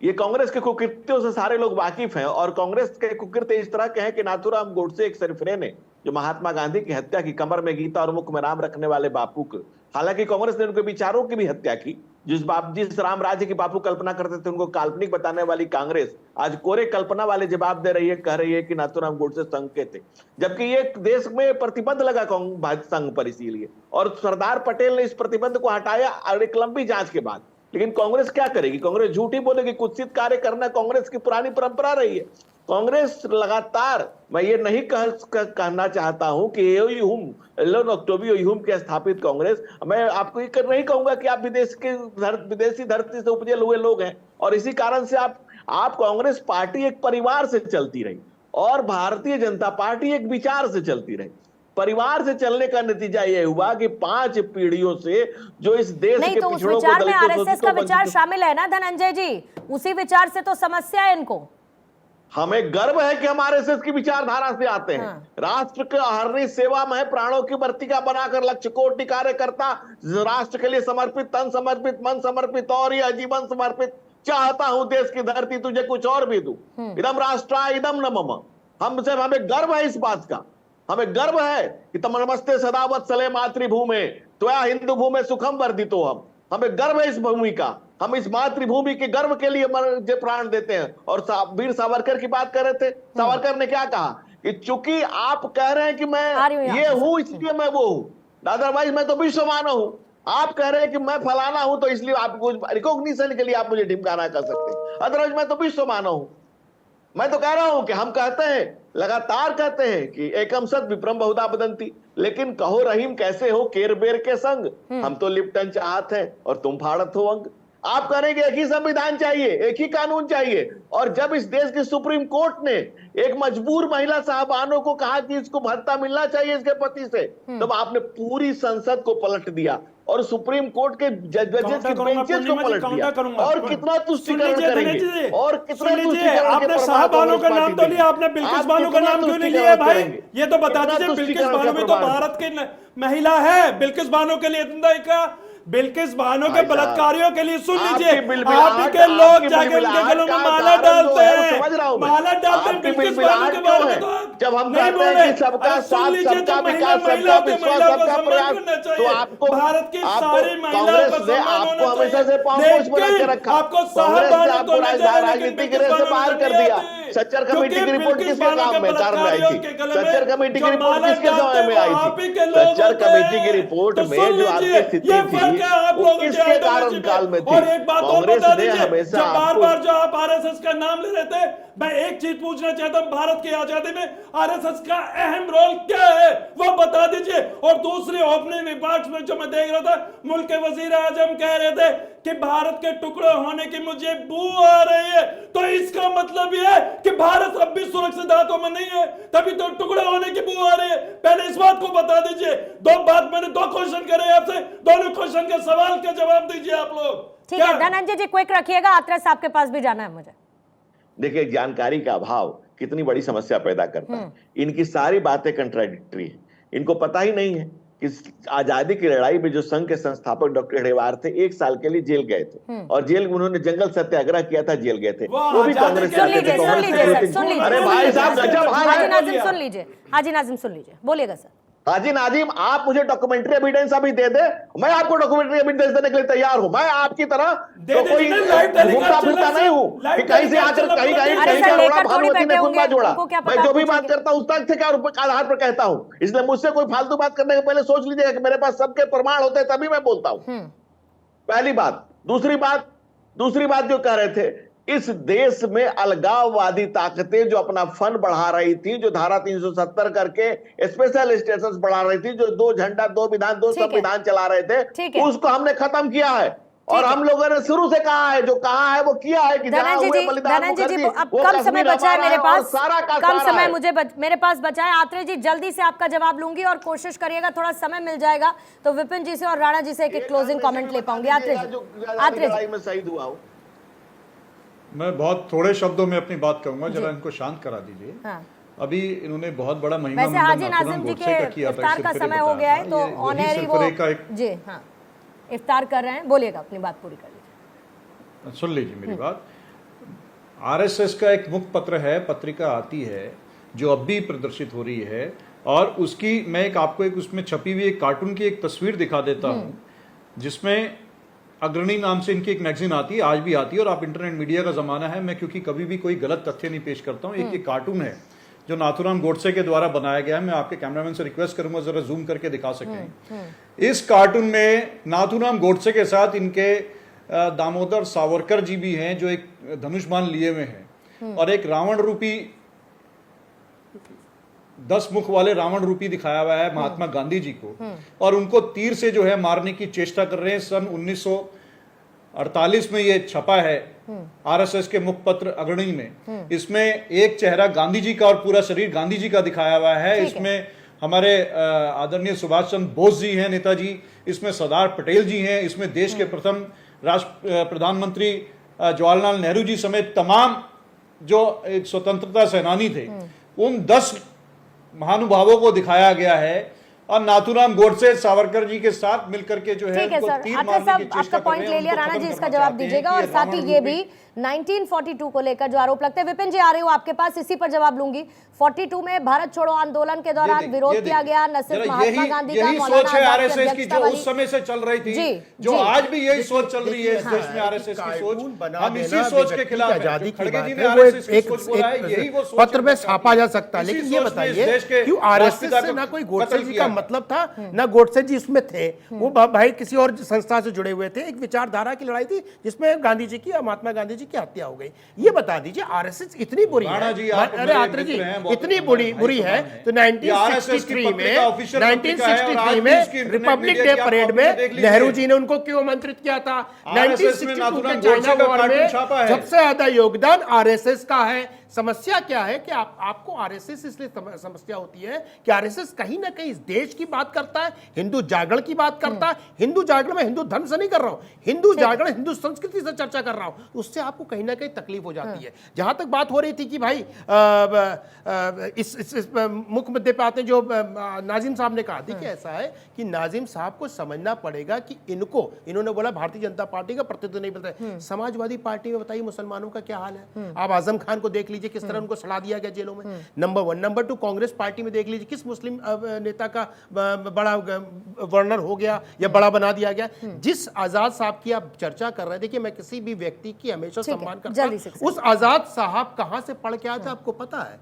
ये कांग्रेस के कुकृत्यों से सारे लोग वाकिफ हैं, और कांग्रेस के कुकृत्य इस तरह के हैं कि नाथूराम गोडसे एक सरफिरे ने जो महात्मा गांधी की हत्या की, कमर में गीता और मुख में राम रखने वाले बापू को। हालांकि कांग्रेस ने उनके विचारों की भी हत्या की। जिस राम राज्य की बापू कल्पना करते थे उनको काल्पनिक बताने वाली कांग्रेस आज कोरे कल्पना वाले जवाब दे रही है, कह रही है कि नाथूराम गोडसे संघ के थे, जबकि ये देश में प्रतिबंध लगा संघ पर इसीलिए, और सरदार पटेल ने इस प्रतिबंध को हटाया और एक लंबी जांच के बाद। लेकिन कांग्रेस क्या करेगी? कांग्रेस झूठी बोलेगी, कुत्सित कार्य करना कांग्रेस की पुरानी परंपरा रही है। कांग्रेस लगातार, मैं ये नहीं कहना चाहता हूं कि एलोन ओक्टोवियो ह्यूम के स्थापित कांग्रेस, मैं आपको ये नहीं कहूंगा कि आप विदेशी धरती से उपजे हुए लोग हैं, और इसी कारण से आप कांग्रेस पार्टी एक परिवार से चलती रही और भारतीय जनता पार्टी एक विचार से चलती रही। परिवार से चलने का नतीजा यह हुआ कि 5 पीढ़ियों से जो इस देश नहीं, के तो उस पिछड़ों को, विचार में दलितों, आरएसएस का विचार शामिल है ना धनंजय जी, उसी विचार से तो समस्या है इनको। हमें गर्व है कि हम आरएसएस की विचारधारा से आते हैं। राष्ट्र के अहरनिश सेवा में प्राणों की वर्तिका बनाकर लक्ष्य कोटि कार्यकर्ता, राष्ट्र के लिए समर्पित, तन समर्पित, मन समर्पित और यह जीवन समर्पित, चाहता हूं देश की धरती तुझे कुछ और भी दूं, इदम राष्ट्रा इदम न मम। हमें गर्व है इस बात का, हमें गर्व है कि तमनमस्ते सदा वत्सले मातृभूमि त्वया हिंदू भूमि सुखम वर्धितो। हमें गर्व है इस भूमि का, हम इस मातृभूमि के गर्व के लिए प्राण देते हैं। और वीर सावरकर की बात कर रहे थे, सावरकर ने क्या कहा कि चूंकि आप कह रहे हैं कि मैं ये हूं इसलिए मैं वो हूं, अदरवाइज मैं तो विश्व मानव हूं। आप कह रहे हैं कि मैं फलाना हूं तो इसलिए आपको रिकॉग्निशन के लिए आप मुझे ढिमकाना कर सकते हैं, अदरवाइज मैं तो विश्व मानव हूं। मैं तो कह रहा हूं कि हम कहते हैं, लगातार कहते हैं कि एकम सत विप्रम बहुधा बदंती, लेकिन कहो रहीम कैसे हो केर बेर के संग, हम तो लिप्टन चाहत हैं और तुम फाड़त हो अंग। आप करेंगे एक ही संविधान चाहिए, एक ही कानून चाहिए। और जब इस देश की सुप्रीम कोर्ट ने एक मजबूर महिला साहबानों को कहा कि इसको भत्ता मिलना चाहिए इसके पति से, तब आपने पूरी संसद को पलट दिया और सुप्रीम कोर्ट के जजेस की बेंचेस को पलट दिया। और कितना तुष्टीकरण करेंगे, और कितना तुष्टीकरण, आपने साहबानों का नाम तो लिया, आपने बिल्किस बानो का नाम क्यों नहीं लिया भाई? ये तो बता दीजिए, बिल्किस बानो भी तो भारत की महिला है। बिल्किस बानो के लिए बिल्किस बानो के बलात्कारियों के लिए सुन लीजिए, आप ही के लोग जाके उनके गलों में माला डालते हैं, माला डालते हैं बिल्किस बानो के बारे में। तो जब हम कहते हैं कि सबका साथ, सबका विकास, सबका विश्वास, सबका प्रयास, तो आपको भारत की सारी कांग्रेस ने आपको हमेशा से पांच बना के रखा, कांग्रेस ने आपको राजनीति के से बाहर कर दिया। सच्चर कमेटी की रिपोर्ट किसके काम में कार में आई थी? सच्चर कमेटी की रिपोर्ट किसके समय में आई थी? सच्चर कमेटी की रिपोर्ट में जो आपकी स्थिति थी वो किसके कारण काल में थी? और एक बात और बता दीजिए, जब बार बार जो आप आरएसएस का नाम ले रहे थे, मैं एक चीज पूछना चाहता हूं, भारत की आजादी में आरएसएस का अहम रोल क्या है वो बता दीजिए। और दूसरी ओपनिंग रिमार्क्स में जो मैं देख रहा था, मुल्क के वजीर आजम कह रहे थे कि भारत के टुकड़े होने की मुझे बू आ रही है, तो इसका मतलब यह है कि भारत अब भी सुरक्षित हाथों में नहीं है, तभी तो टुकड़े होने की बू आ रही है। पहले इस बात को बता दीजिए। मैंने दो क्वेश्चन करे आपसे, दोनों क्वेश्चन के सवाल के जवाब दीजिए आप लोग। ठीक है धनंजय जी, क्विक रखिएगा, आत्रेय साहब के पास भी जाना है मुझे। देखिए, जानकारी का अभाव कितनी बड़ी समस्या पैदा करता है। इनकी सारी बातें कंट्राडिक्टरी है, इनको पता ही नहीं है कि आजादी की लड़ाई में जो संघ के संस्थापक डॉक्टर हेडगेवार थे 1 साल के लिए जेल गए थे, और जेल में उन्होंने जंगल सत्याग्रह किया था, जेल गए थे, वो भी कांग्रेस से आते थे। अरे भाई साहब, गजब हाल है। हाजी नाजिम सुन लीजिए, हाजी नाजिम सुन लीजिए, बोलिएगा सर। हाजी नाजिम, आप मुझे डॉक्यूमेंटरी एविडेंस अभी दे दे, मैं आपको डॉक्यूमेंटरी एविडेंस देने के लिए तैयार हूं। मैं आपकी तरह तो कोई घूमता फिरता नहीं हूं कि कहीं से आकर कहीं भागवती ने खुद जोड़ा। मैं जो भी बात करता हूं उस तथ्य के आधार पर कहता हूं, इसलिए मुझसे कोई फालतू बात करने के पहले सोच लीजिएगा कि मेरे पास सबके प्रमाण होते तभी मैं बोलता हूं। पहली बात। दूसरी बात जो कह रहे थे, इस देश में अलगाववादी ताकतें जो अपना फन बढ़ा रही थी, जो धारा 370 करके स्पेशल स्टेटस बढ़ा रही थी, जो 2 झंडा 2 विधान 2 संविधान चला रहे थे, उसको हमने खत्म किया है। और हम लोगों ने शुरू से कहा है, जो कहा है वो किया है कि धनंजय जी अब कम समय बचा है मेरे पास, कम समय मुझे मेरे पास बचा है। आत्रेय जी, जल्दी से आपका जवाब लूंगी और कोशिश करिएगा, थोड़ा समय मिल जाएगा तो विपिन जी से और राणा जी से एक क्लोजिंग कमेंट ले पाऊंगी। आत्रेय जी, शहीद हुआ हूं, मैं बहुत थोड़े शब्दों में अपनी बात कहूंगा, जरा इनको शांत करा दीजिए। हाँ। अभी इन्होंने बहुत बड़ा महिमा वैसे हाजी नाजिम जी के इफ्तार का समय हो गया है, तो ऑनरी वो जी हाँ इफ्तार कर रहे हैं, बोलिएगा, अपनी बात पूरी कर लीजिए। सुन लीजिए मेरी बात। आरएसएस का एक मुखपत्र है, पत्रिका आती है जो अब भी प्रदर्शित हो रही है, और उसकी मैं आपको एक उसमें छपी हुई एक कार्टून की एक तस्वीर दिखा देता हूं, जिसमें अग्रणी नाम से इनकी एक मैगजीन आती है, आज भी आती है, और आप इंटरनेट मीडिया का जमाना है, मैं क्योंकि कभी भी कोई गलत तथ्य नहीं पेश करता हूं। एक कार्टून है जो नाथूराम गोडसे के द्वारा बनाया गया है, मैं आपके कैमरामैन से रिक्वेस्ट करूंगा जरा जूम करके दिखा सकें। इस कार्टून में नाथूराम गोडसे के साथ इनके दामोदर सावरकर जी भी हैं, जो एक धनुष्मान लिए हुए हैं, और एक रावण रूपी 10 मुख वाले रावण रूपी दिखाया हुआ है महात्मा गांधी जी को, और उनको तीर से जो है मारने की चेष्टा कर रहे हैं। सन 1948 में ये छपा है आरएसएस के मुखपत्र अग्रणी में। इसमें एक चेहरा गांधी जी का और पूरा शरीर गांधी जी का दिखाया हुआ है। इसमें हमारे आदरणीय सुभाष चंद्र बोस जी हैं, नेताजी, इसमें सरदार पटेल जी हैं, इसमें देश के प्रथम प्रधानमंत्री जवाहरलाल नेहरू जी समेत तमाम जो एक स्वतंत्रता सेनानी थे, उन 10 महानुभावों को दिखाया गया है, और नाथूराम गोडसे सावरकर जी के साथ मिलकर के जो है ठीक है सर, आखिर साहब आपका पॉइंट ले लिया, राणा जी इसका जवाब दीजिएगा, और साथ ही ये भी 1942 को लेकर जो आरोप लगते हैं, विपिन जी आ रहे हो आपके पास, इसी पर जवाब लूंगी। 42 में भारत छोड़ो आंदोलन के दौरान विरोध किया गया, न सिर्फ महात्मा गांधी का, सोच है आरएसएस की जो उस समय से चल रही थी, जो आज भी यही सोच चल रही है इस देश में, आरएसएस की सोच, हम इसी सोच के खिलाफ आजादी की बात है, वो एक पत्र में छापा जा सकता है। लेकिन ये बताइए क्यों आरएसएस से ना कोई गोडसे जी का मतलब था, ना गोडसे जी उसमें थे, वो भाई किसी और संस्था से जुड़े हुए थे, एक विचारधारा की लड़ाई थी जिसमें गांधी जी की, महात्मा गांधी की हत्या हो गई। ये बता दीजिए आरएसएस इतनी बुरी है, अरे आत्रे जी इतनी बुरी है, तो 1963 में रिपब्लिक डे परेड में नेहरू जी ने उनको क्यों आमंत्रित किया था? 1962 के चाइना वॉर में सबसे ज्यादा योगदान आरएसएस का है। समस्या क्या है कि आपको आरएसएस इसलिए समस्या होती है कि आरएसएस कहीं ना कहीं इस देश की बात करता है, हिंदू जागरण की बात करता है। हिंदू जागरण में हिंदू धर्म से नहीं कर रहा हूं, हिंदू जागरण हिंदू संस्कृति से चर्चा कर रहा हूं, उससे आपको कहीं ना कहीं तकलीफ हो जाती है। जहां तक बात हो रही थी कि भाई इस मुख्य मुद्दे पे आते हैं जो नाजिम साहब ने कहा, देखिए ऐसा है कि नाजिम साहब को समझना पड़ेगा कि इन्होंने बोला भारतीय जनता पार्टी का प्रतिनिधित्व नहीं बताया, समाजवादी पार्टी में बताइए मुसलमानों का क्या हाल है। आप आजम खान को देख लीजिए किस तरह उनको सड़ा दिया गया जेलों में, नंबर 1। नंबर 2 कांग्रेस पार्टी में देख लीजिए किस मुस्लिम नेता का बड़ा वर्नर हो गया या बड़ा बना दिया गया। जिस आजाद साहब की आप चर्चा कर रहे हैं, देखिए मैं किसी भी व्यक्ति की हमेशा सम्मान करता हूं, उस आजाद साहब कहां से पढ़ के आए थे आपको पता है?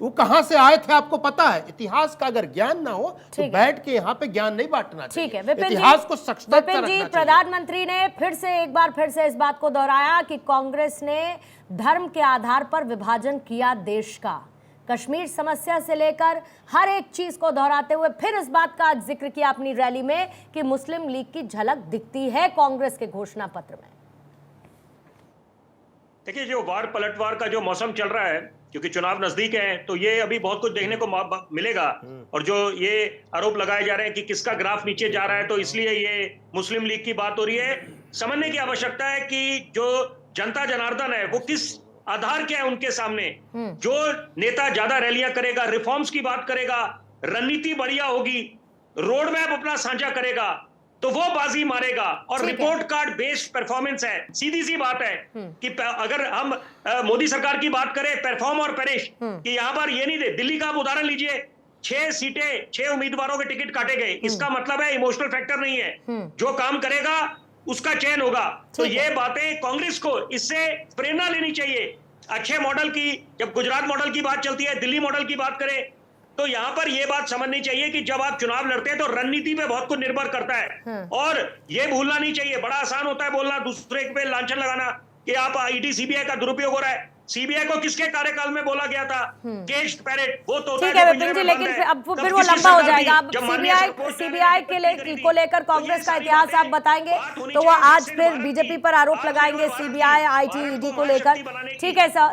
वो कहां से आए थे आपको पता है? इतिहास का अगर ज्ञान ना हो तो बैठ के यहाँ पे ज्ञान नहीं बांटना चाहिए। ठीक है इतिहास को सख्ता विपिन जी, प्रधानमंत्री ने एक बार फिर से इस बात को दोहराया कि कांग्रेस ने धर्म के आधार पर विभाजन किया देश का, कश्मीर समस्या से लेकर हर एक चीज को दोहराते हुए फिर इस बात का जिक्र किया अपनी रैली में कि मुस्लिम लीग की झलक दिखती है कांग्रेस के घोषणा पत्र में। देखिए, जो वार पलटवार का जो मौसम चल रहा है, क्योंकि चुनाव नजदीक है, तो ये अभी बहुत कुछ देखने को मिलेगा। और जो ये आरोप लगाए जा रहे हैं कि किसका ग्राफ नीचे जा रहा है, तो इसलिए ये मुस्लिम लीग की बात हो रही है। समझने की आवश्यकता है कि जो जनता जनार्दन है वो किस आधार क्या है उनके सामने। जो नेता ज्यादा रैलियां करेगा, रिफॉर्म्स की बात करेगा, रणनीति बढ़िया होगी, रोड मैप अपना साझा करेगा, तो वो बाजी मारेगा। और रिपोर्ट कार्ड बेस्ड परफॉर्मेंस है, सीधी सी बात है कि अगर हम मोदी सरकार की बात करें, परफॉर्म और पेरिश, कि यहां पर ये नहीं दे। दिल्ली का आप उदाहरण लीजिए, 6 सीटें 6 उम्मीदवारों के टिकट काटे गए, इसका मतलब है इमोशनल फैक्टर नहीं है, जो काम करेगा उसका चयन होगा। तो ये बातें कांग्रेस को इससे प्रेरणा लेनी चाहिए। अच्छे मॉडल की, जब गुजरात मॉडल की बात चलती है, दिल्ली मॉडल की बात करें, तो यहां पर यह बात समझनी चाहिए कि जब आप चुनाव लड़ते हैं तो रणनीति पे बहुत कुछ निर्भर करता है। और यह भूलना नहीं चाहिए, बड़ा आसान होता है बोलना, दूसरे पे लांछन लगाना कि आप ईडी सीबीआई का दुरुपयोग हो रहा है। सीबीआई को किसके कार्यकाल में बोला गया था? केस्ट पैरेट, वो तो ठीक है विपिन जी, लेकिन अब फिर वो लंबा हो जाएगा। अब सीबीआई को लेकर कांग्रेस का इतिहास आप बताएंगे तो वो आज फिर बीजेपी पर आरोप लगाएंगे सीबीआई, आईटी, ईडी को लेकर। ठीक है सर।